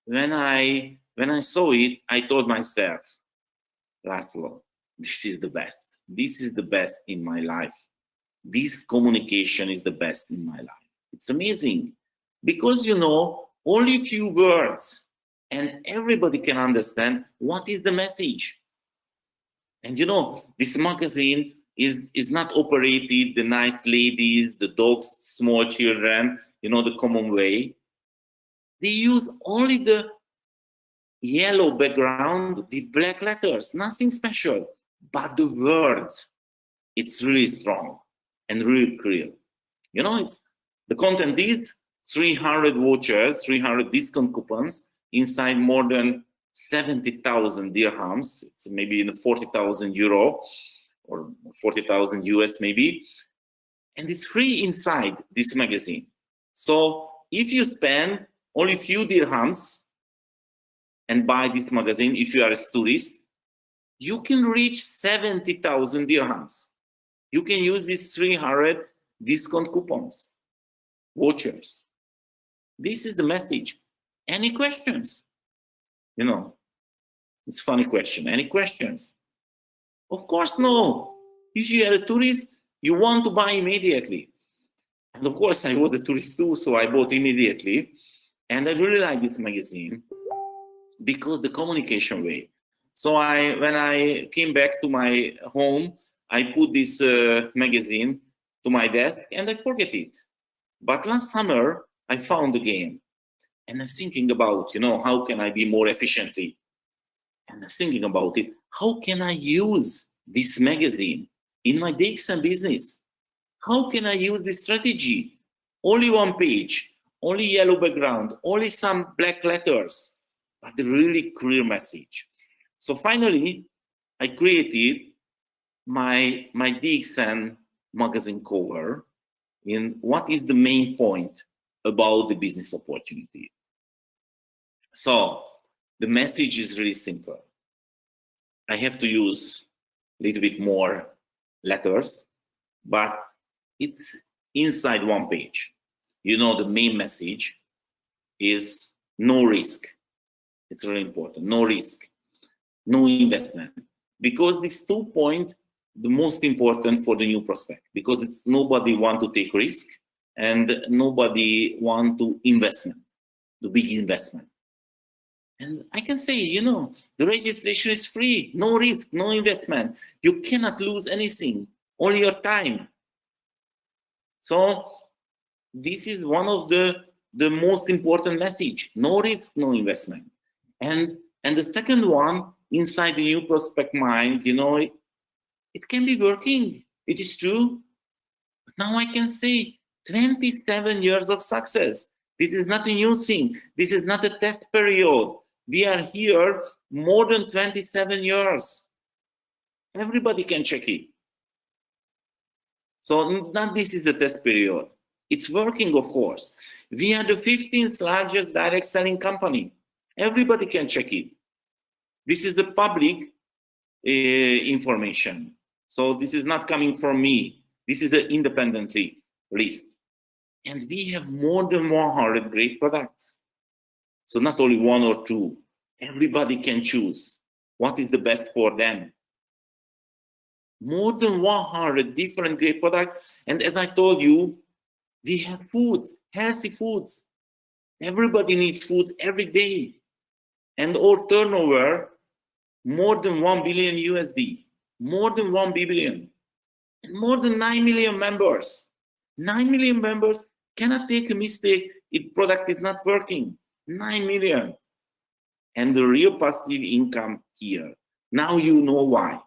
when I saw it, I told myself, László, this is the best. This is the best in my life. This communication is the best in my life. It's amazing because, you know, only few words and everybody can understand what is the message. And you know, this magazine is not operated, the nice ladies, the dogs, small children, you know, the common way. They use only the yellow background with black letters, nothing special. But the words, it's really strong and really clear. You know, the content is 300 vouchers, 300 discount coupons inside more than 70,000 dirhams. It's maybe in 40,000 euro or 40,000 US maybe. And it's free inside this magazine. So if you spend only few dirhams and buy this magazine, if you are a tourist, you can reach 70,000 dirhams. You can use these 300 discount coupons, vouchers. This is the message. Any questions? You know, it's a funny question. Any questions? Of course, no. If you are a tourist, you want to buy immediately. And of course, I was a tourist too, so I bought immediately. And I really like this magazine because the communication way. So when I came back to my home, I put this magazine to my desk and I forget it. But last summer, I found the game. And I'm thinking about, you know, how can I be more efficiently? And I'm thinking about it. How can I use this magazine in my DXN business? How can I use this strategy? Only one page, only yellow background, only some black letters, but a really clear message. So finally, I created my DXN magazine cover in what is the main point about the business opportunity. So the message is really simple. I have to use a little bit more letters, but it's inside one page. You know, the main message is no risk. It's really important. No risk, no investment. Because these 2 points, the most important for the new prospect, because it's nobody want to take risk and nobody want to investment, the big investment. And I can say, you know, the registration is free, no risk, no investment. You cannot lose anything, only your time. So this is one of the most important message, no risk, no investment. And the second one, inside the new prospect mind, you know, it can be working, it is true. But now I can say 27 years of success. This is not a new thing. This is not a test period. We are here more than 27 years. Everybody can check it. So not this is a test period. It's working, of course. We are the 15th largest direct selling company. Everybody can check it. This is the public information. So this is not coming from me. This is an independently list. And we have more than 100 great products. So not only one or two. Everybody can choose what is the best for them. More than 100 different great products. And as I told you, we have foods, healthy foods. Everybody needs food every day. And our turnover, more than 1 billion USD, more than 1 billion, and more than 9 million members. 9 million members cannot take a mistake if product is not working. 9 million. And the real passive income here. Now you know why.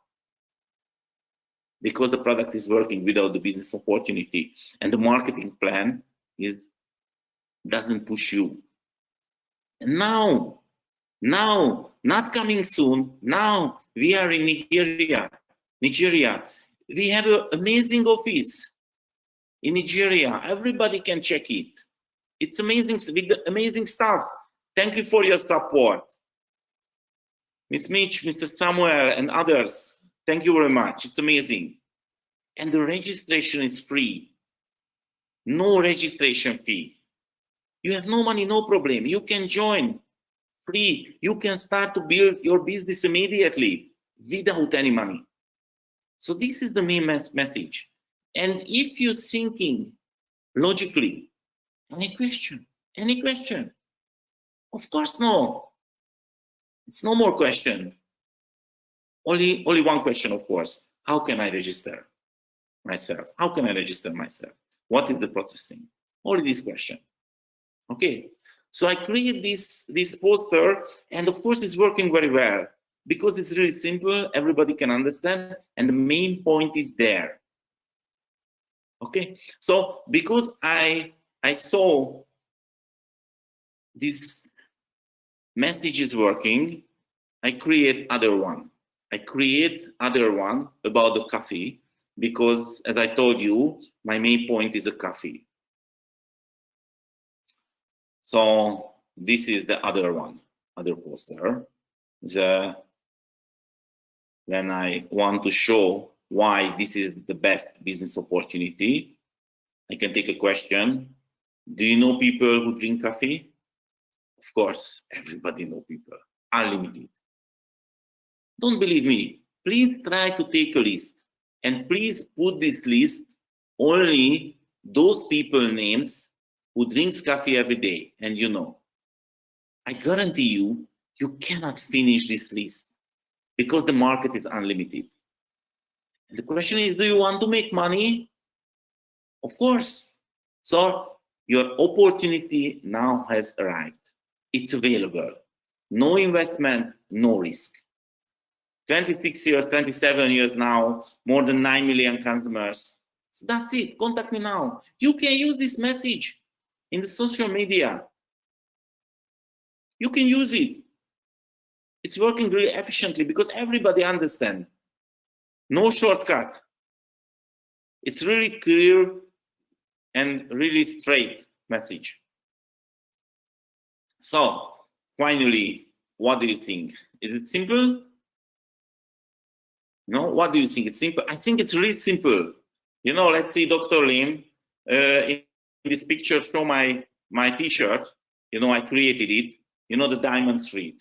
Because the product is working without the business opportunity. And the marketing plan doesn't push you. And now, not coming soon, now we are in Nigeria. We have an amazing office in Nigeria. Everybody can check it. It's amazing, with the amazing stuff. Thank you for your support. Ms. Mitch, Mr. Samuel, and others, thank you very much. It's amazing. And the registration is free. No registration fee. You have no money, no problem. You can join free. You can start to build your business immediately without any money. So this is the main message. And if you're thinking logically, any question? Any question? Of course, no. It's no more question. Only one question, of course. How can I register myself? How can I register myself? What is the processing? Only this question. Okay. So I create this poster, and of course it's working very well because it's really simple. Everybody can understand, and the main point is there. Okay. So because I saw this message is working, I create other one. I create other one about the coffee because, as I told you, my main point is a coffee. So this is the other one, other poster. When I want to show why this is the best business opportunity, I can take a question. Do you know people who drink coffee? Of course, everybody knows people, unlimited. Don't believe me, please try to take a list and please put this list only those people names who drinks coffee every day, and you know. I guarantee you, you cannot finish this list because the market is unlimited. And the question is, do you want to make money? Of course. So your opportunity now has arrived. It's available. No investment, no risk. 26 years, 27 years now, more than 9 million customers. So that's it. Contact me now. You can use this message in the social media. You can use it. It's working really efficiently because everybody understands. No shortcut. It's really clear and really straight message. So finally, what do you think? Is it simple? No, what do you think? It's simple. I think it's really simple. You know, let's see Dr. Lim in this picture, show my t-shirt. You know, I created it. You know, the Diamond Street.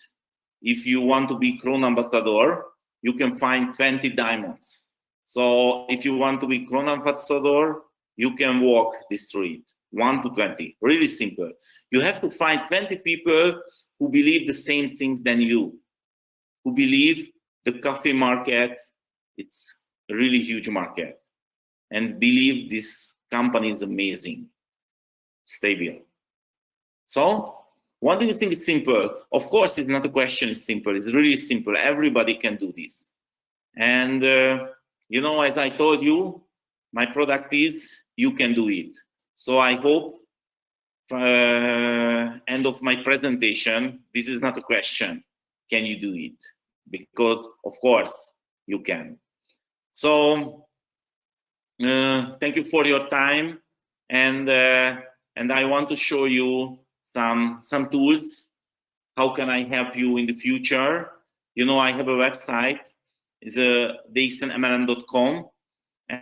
If you want to be Crown Ambassador, you can find 20 diamonds. So if you want to be Crown Ambassador, you can walk this street, 1 to 20, really simple. You have to find 20 people who believe the same things than you, who believe the coffee market, it's a really huge market, and believe this company is amazing, stable. So what do you think is simple? Of course, it's not a question, it's simple, it's really simple. Everybody can do this. And, you know, as I told you, my product is, you can do it. So I hope, end of my presentation, this is not a question, can you do it? Because, of course, you can. So, thank you for your time. And I want to show you some tools. How can I help you in the future? You know, I have a website. It's dxnmlm.com,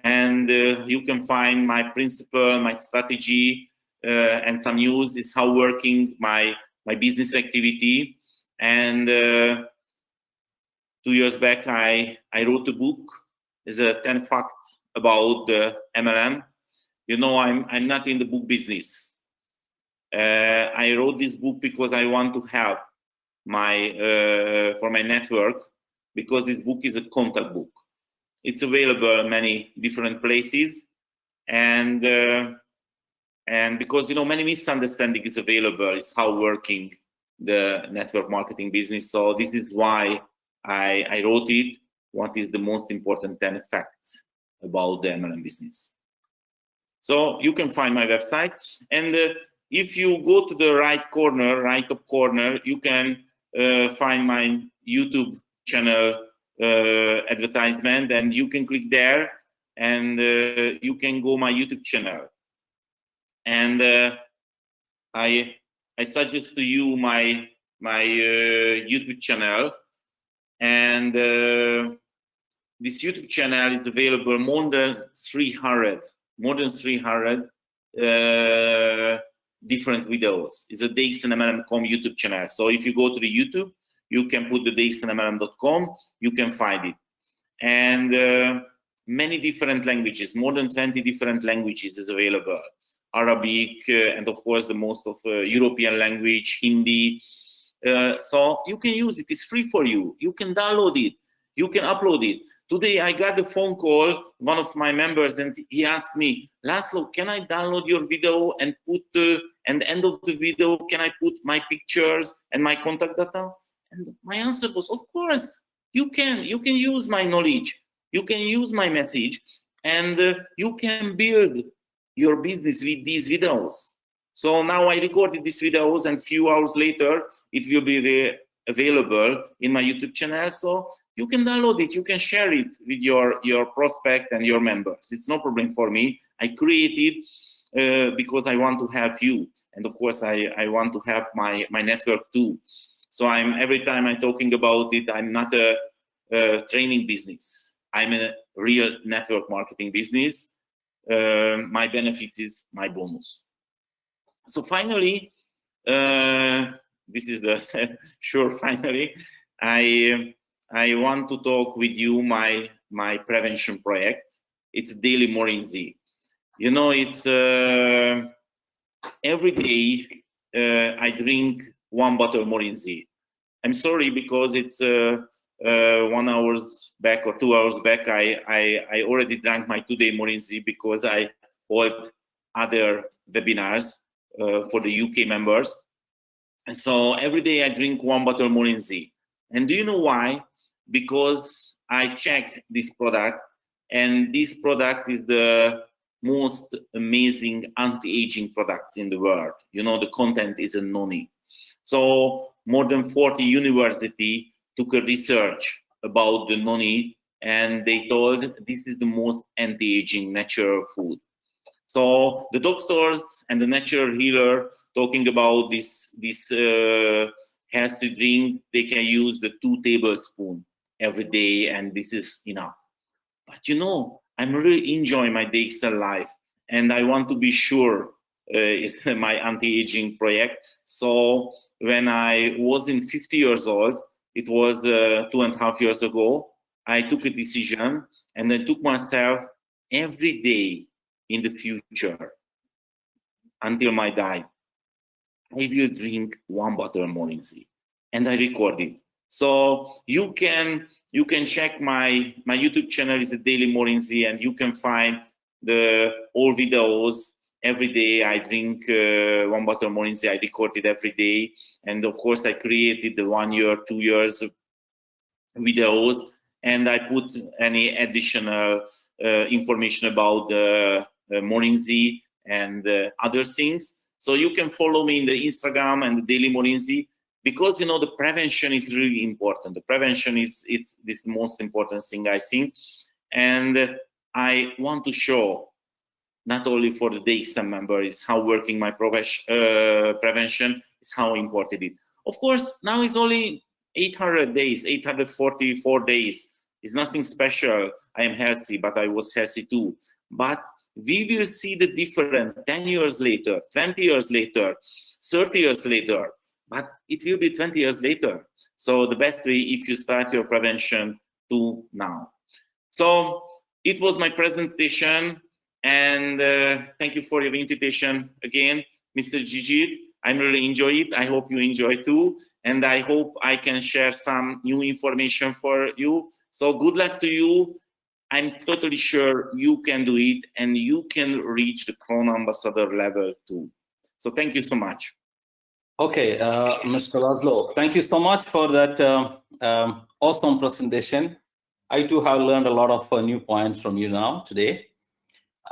and you can find my principle, my strategy, and some news is how working my business activity. And 2 years back, I wrote a book. It's 10 facts about the MLM. You know, I'm not in the book business. I wrote this book because I want to help for my network, because this book is a contact book. It's available in many different places, and because, you know, many misunderstanding is available, is how working the network marketing business. So this is why I wrote it. What is the most important 10 facts about the MLM business? So you can find my website, and if you go to the right top corner, you can find my YouTube channel advertisement, and you can click there, and you can go my YouTube channel. And I suggest to you my YouTube channel, and this YouTube channel is available more than 300 different videos. It's a dxncompany YouTube channel. So if you go to the YouTube, you can put the dxncompany.com, you can find it. And many different languages, more than 20 different languages is available. Arabic, and of course the most of European language, Hindi. So you can use it, it's free for you. You can download it, you can upload it. Today I got a phone call, one of my members, and he asked me, László, can I download your video and put, at the end of the video, can I put my pictures and my contact data? And my answer was, of course, you can use my knowledge, you can use my message, and you can build your business with these videos. So now I recorded these videos, and a few hours later, it will be available in my YouTube channel. So you can download it, you can share it with your prospect and your members. It's no problem for me. I created because I want to help you. And of course, I want to help my network too. So every time I'm talking about it, I'm not a training business. I'm a real network marketing business. My benefit is my bonus. So finally, this is the sure finally, I want to talk with you my prevention project. It's Daily Morinzi. You know, it's every day I drink 1 bottle Morinzi. I'm sorry because it's 1 hour back or 2 hours back, I already drank my 2-day Morinzi because I hold other webinars for the UK members. And so every day I drink 1 bottle Morinzi. And do you know why? Because I check this product, and this product is the most amazing anti-aging products in the world. You know, the content is a noni. So more than 40 universities took a research about the noni, and they told this is the most anti-aging natural food. So the doctors and the natural healer talking about this healthy drink, they can use the 2 tablespoons every day, and this is enough. But you know, I'm really enjoying my DXN life, and I want to be sure it's my anti-aging project. So when I was 50 years old, it was 2.5 years ago, I took a decision, and I took myself every day in the future until my die, I will drink 1 bottle Morinzi, and I record it. So you can check my YouTube channel is a Daily Morinzi, and you can find all videos. Every day I drink 1 bottle Morinzi. I record it every day, and of course I created the 1 year, 2 years videos, and I put any additional information about the Morinzi and other things. So you can follow me in the Instagram and the Daily Morinzi, because you know the prevention is really important. The prevention is this most important thing, I think, and I want to show not only for the DXN members how working my prevention is how important it is. Of course, now it's only 800 days, 844 days. It's nothing special. I am healthy, but I was healthy too. But we will see the difference 10 years later, 20 years later, 30 years later, but it will be 20 years later. So the best way if you start your prevention to now. So it was my presentation, and thank you for your invitation again, Mr. Gigi. I really enjoy it. I hope you enjoy too, and I hope I can share some new information for you. So good luck to you. I'm totally sure you can do it, and you can reach the Crown Ambassador level too. So thank you so much. Okay, Mr. László, thank you so much for that awesome presentation. I too have learned a lot of new points from you now today.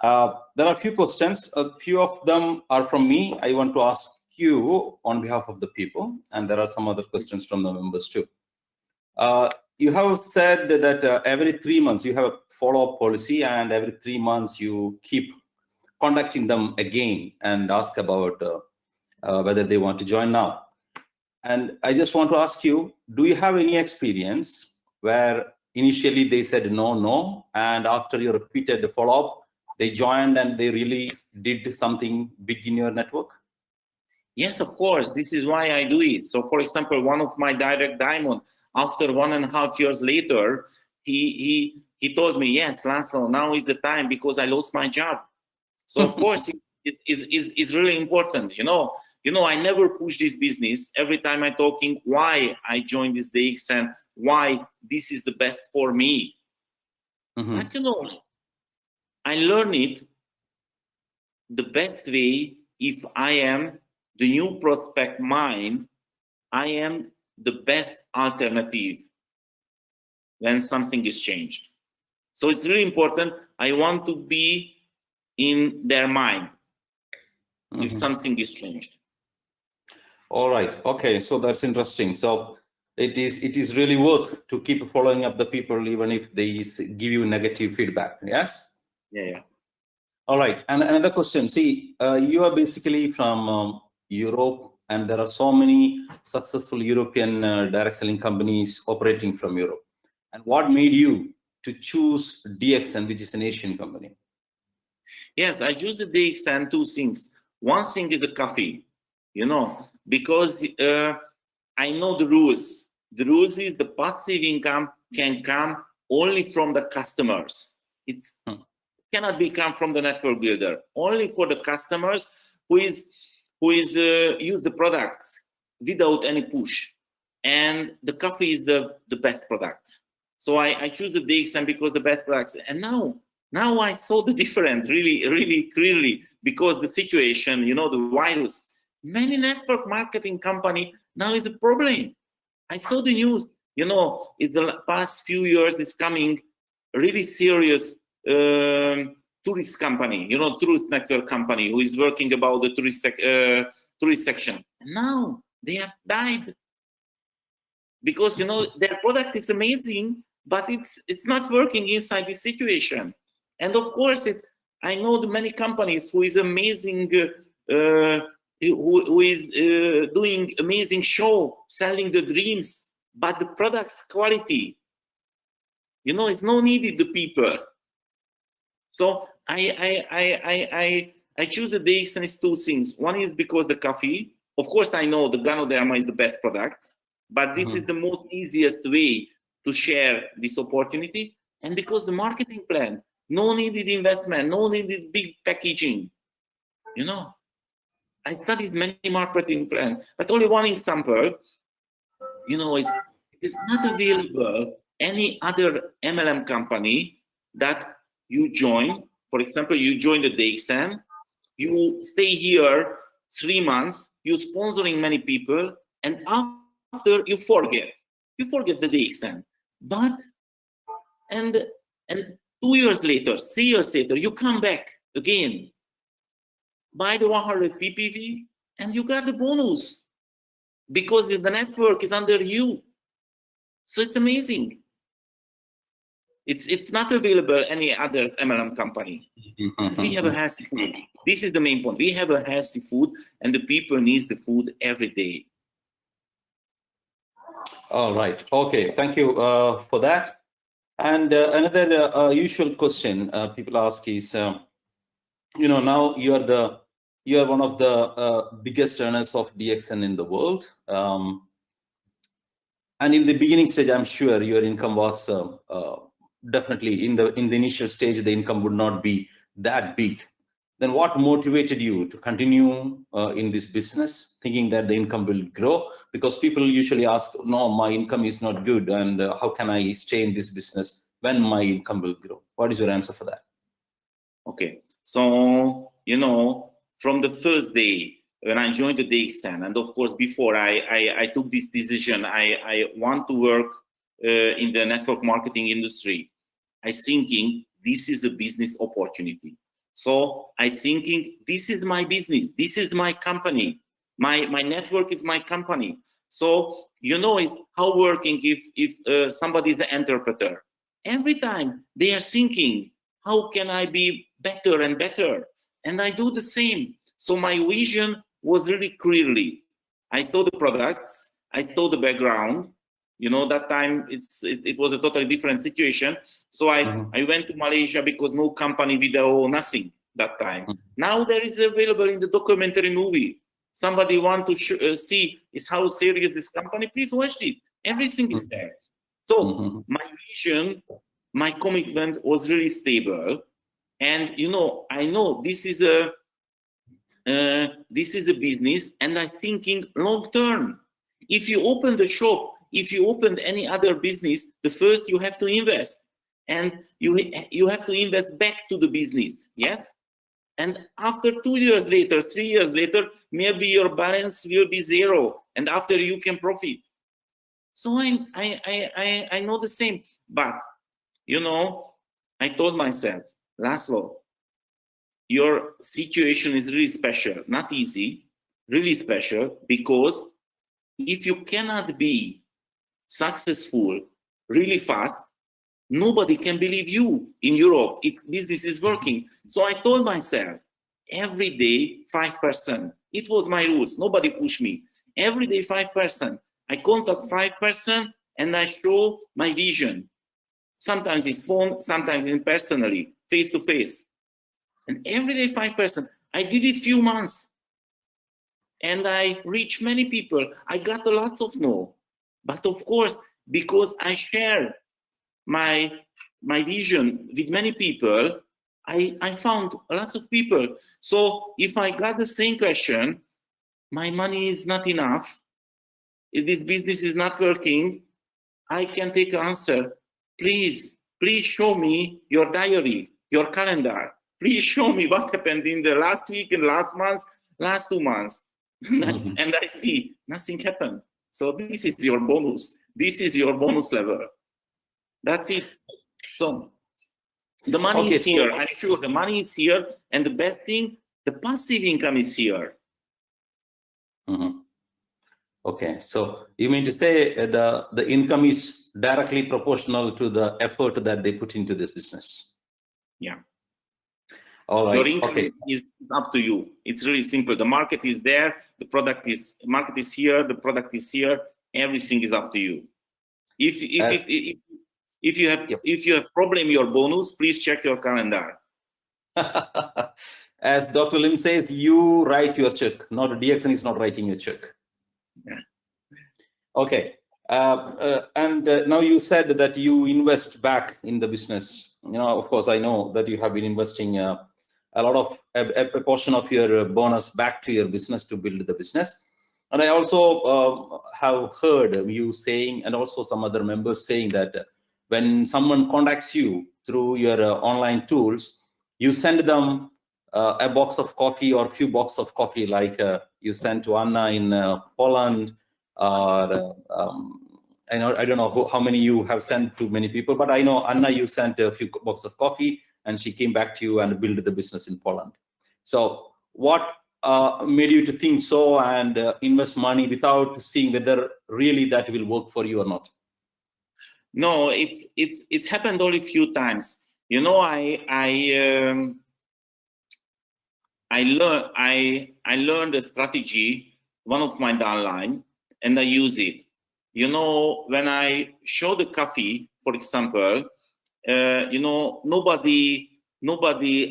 There are a few questions. A few of them are from me. I want to ask you on behalf of the people, and there are some other questions from the members too. You have said that every 3 months you have a follow-up policy, and every 3 months you keep contacting them again and ask about whether they want to join now. And I just want to ask you, do you have any experience where initially they said no, and after you repeated the follow-up, they joined and they really did something big in your network? Yes, of course. This is why I do it. So, for example, one of my direct diamond, after 1.5 years later, he told me, yes, László, now is the time because I lost my job. So, of course, it's really important. You know, I never push this business. Every time I'm talking why I joined this DXN, why this is the best for me. But, you know, I learned it the best way. If I am the new prospect mind, I am the best alternative when something is changed. So it's really important. I want to be in their mind if something is changed. All right. Okay. So that's interesting. So it is really worth to keep following up the people even if they give you negative feedback. Yes. Yeah. All right. And another question. See, you are basically from Europe, and there are so many successful European direct selling companies operating from Europe. And what made you to choose DXN, which is an Asian company? Yes, I choose the DXN, two things. One thing is the coffee, you know, because I know the rules. The rules is the passive income can come only from the customers. It cannot be come from the network builder. Only for the customers who is use the products without any push. And the coffee is the best product. So I choose the DXN because the best products. And now I saw the difference really clearly, because the situation, you know, the virus, many network marketing company now is a problem. I saw the news, you know, in the past few years it's coming really serious tourist company, you know, tourist network company who is working about the tourist section. Now they have died because, you know, their product is amazing, but it's not working inside this situation. And of course, I know the many companies who is amazing, who is doing amazing show, selling the dreams, but the product's quality, you know, it's no needed the people. So I choose the DXN is two things. One is because the coffee. Of course, I know the Ganoderma is the best product, but this is the most easiest way to share this opportunity. And because the marketing plan, no needed investment, no needed big packaging. You know, I studied many marketing plans, but only one example, you know, it is not available any other MLM company that you join. For example, you join the DXN, you stay here 3 months, you're sponsoring many people, and after you forget the DXN. But and 2 years later, 3 years later, you come back again, buy the 100 PPV, and you got the bonus because the network is under you. So it's amazing. It's not available any other MLM company. We have a healthy food. This is the main point. We have a healthy food, and the people need the food every day. All right. Okay. Thank you for that. And another usual question people ask is, you know, now you are one of the biggest earners of DXN in the world. And in the beginning stage, I'm sure your income was definitely in the initial stage, the income would not be that big. Then what motivated you to continue in this business, thinking that the income will grow? Because people usually ask, no, my income is not good, and how can I stay in this business when my income will grow? What is your answer for that? Okay, so, you know, from the first day when I joined the DXN, and of course before I took this decision, I want to work in the network marketing industry. I thinking this is a business opportunity. So I thinking this is my business, this is my company, my network is my company. So, you know, it's how working if somebody is an interpreter. Every time they are thinking, how can I be better and better? And I do the same. So my vision was really clearly. I saw the products, I saw the background. You know, that time it was a totally different situation. So I went to Malaysia because no company video, nothing that time. Now there is available in the documentary movie somebody want to see is how serious this company, please watch it. Everything is there. So my vision, my commitment was really stable. And I know this is a business, and I'm thinking long term. If you open the shop, if you open any other business, the first you have to invest, and you have to invest back to the business. Yes. And after 2 years later, 3 years later, maybe your balance will be zero, and after you can profit. So I know the same, but I told myself, László, your situation is really special, not easy, really special, because if you cannot be successful really fast, nobody can believe you in Europe. Business is working. So I told myself, every day 5%. It was my rules. Nobody pushed me. Every day 5%. I contact 5% and I show my vision. Sometimes it's phone, sometimes in personally, face to face. And every day 5%. I did it few months. And I reached many people. I got lots of no. But of course, because I share my vision with many people, I found lots of people. So if I got the same question, my money is not enough, if this business is not working, I can take an answer. Please show me your diary, your calendar. Please show me what happened in the last week and last month, last 2 months. And I see nothing happened. So this is your bonus. This is your bonus level. That's it. So the money is here. I'm sure the money is here, and the best thing, the passive income is here. Okay, so you mean to say the income is directly proportional to the effort that they put into this business? Yeah. All right. Your income is up to you. It's really simple. The market is there. The market is here. The product is here. Everything is up to you. If you have problem your bonus, please check your calendar. As Dr. Lim says, you write your check. Not DXN is not writing your check. Yeah. Okay. And now you said that you invest back in the business. Of course, I know that you have been investing a lot of a portion of your bonus back to your business to build the business. And I also have heard you saying, and also some other members saying, that when someone contacts you through your online tools, you send them a box of coffee or a few boxes of coffee, like you sent to Anna in Poland, or I don't know how many you have sent to many people, but I know Anna, you sent a few boxes of coffee, and she came back to you and built the business in Poland. So what made you to think so and invest money without seeing whether really that will work for you or not? No, it's happened only a few times. I learned a strategy, one of my downline, and I use it. When I show the coffee, for example, nobody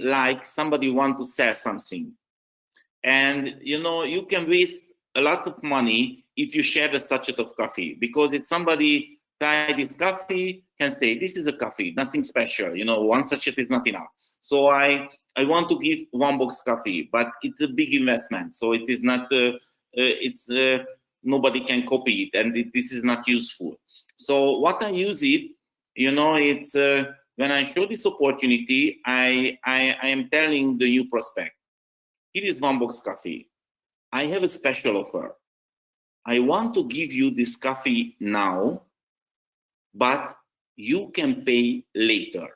likes somebody want to sell something. And, you can waste a lot of money if you share the sachet of coffee, because if somebody try this coffee, can say, this is a coffee, nothing special, one sachet is not enough. So I want to give 1 box coffee, but it's a big investment. So it is not, nobody can copy it, and this is not useful. So what I use it, it's when I show this opportunity, I am telling the new prospect, here is 1 box coffee. I have a special offer. I want to give you this coffee now, but you can pay later.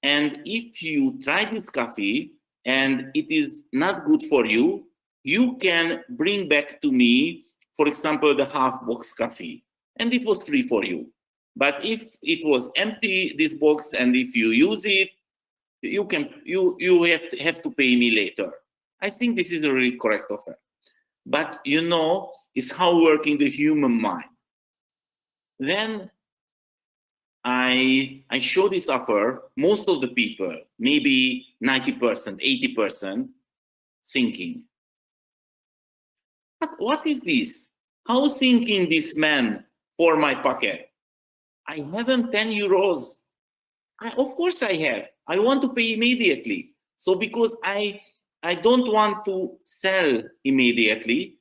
And if you try this coffee and it is not good for you, you can bring back to me, for example, the half box coffee, and it was free for you. But if it was empty, this box, and if you use it, you have to pay me later. I think this is a really correct offer. But it's how working the human mind. Then I show this offer, most of the people, maybe 90%, 80%, thinking, what is this? How thinking this man for my pocket? I haven't 10 euros. Of course I have. I want to pay immediately. So because I don't want to sell immediately,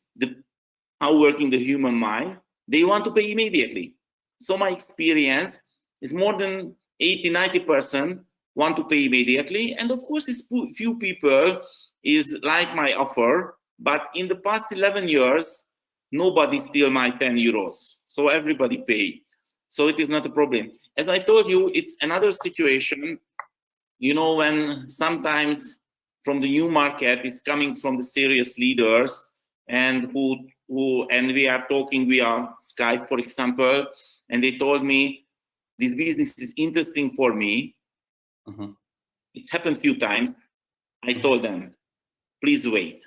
how working the human mind, they want to pay immediately. So my experience is more than 80-90% want to pay immediately. And of course, it's few people is like my offer, but in the past 11 years, nobody steal my 10 euros. So everybody pay. So it is not a problem. As I told you, it's another situation, you know, when sometimes from the new market is coming from the serious leaders and and we are talking via Skype, for example, and they told me this business is interesting for me. It's happened a few times. I told them, please wait.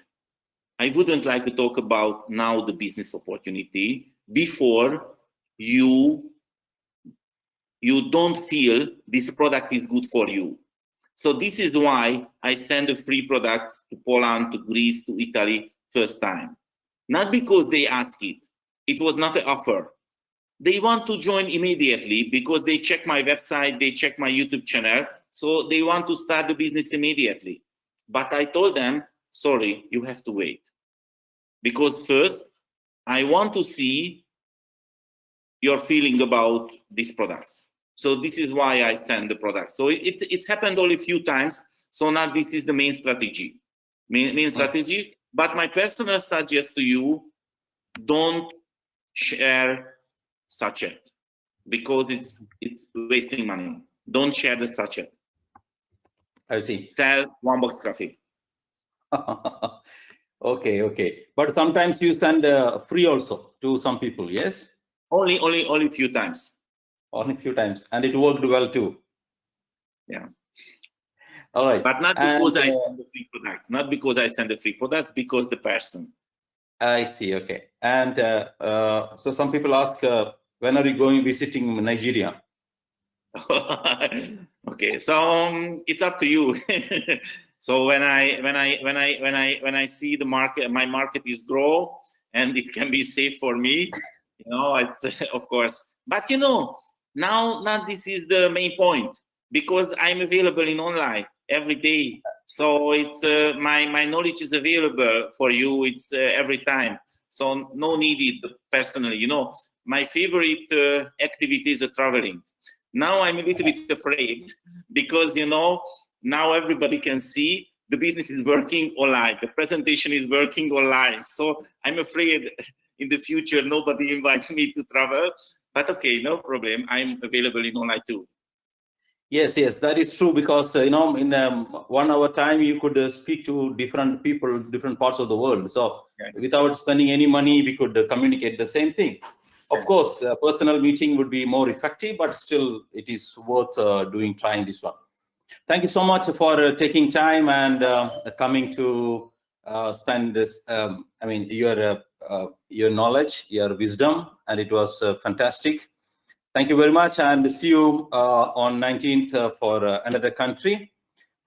I wouldn't like to talk about now the business opportunity before you don't feel this product is good for you. So this is why I send the free products to Poland, to Greece, to Italy first time. Not because they ask it. It was not an offer. They want to join immediately because they check my website, they check my YouTube channel, so they want to start the business immediately. But I told them, sorry, you have to wait. Because first, I want to see your feeling about these products. So this is why I send the products. So it's happened only a few times. So now this is the main strategy. Main strategy. But my personal suggestion to you, don't share sachet because it's wasting money. Don't share the sachet. I see. Sell one box coffee. Okay. But sometimes you send free also to some people, yes? Only a few times. Only a few times, and it worked well too. Yeah. All right. But not because I send the free products. Not because I send the free products, because the person. I see. Okay. And so some people ask, when are you going visiting Nigeria? Okay, so it's up to you. So when I see the market, my market is grow, and it can be safe for me, you know, it's of course. But you know, now this is the main point because I'm available in online every day. So it's my knowledge is available for you. It's every time. So no needed personally. You know, my favorite activity is traveling. Now I'm a little bit afraid because, you know, now everybody can see the business is working online. The presentation is working online. So I'm afraid in the future, nobody invites me to travel, but okay, no problem. I'm available in online too. Yes, that is true because, you know, in 1 hour time, you could speak to different people, different parts of the world. So without spending any money, we could communicate the same thing. Of course, a personal meeting would be more effective, but still it is worth trying this one. Thank you so much for taking time and coming to spend this, your knowledge, your wisdom, and it was fantastic. Thank you very much, and see you on 19th for another country.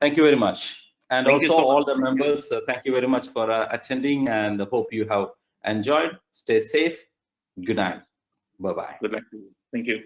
Thank you very much. And thank also so all the members, thank you very much for attending, and hope you have enjoyed. Stay safe. Good night. Bye-bye. Good luck to you. Thank you.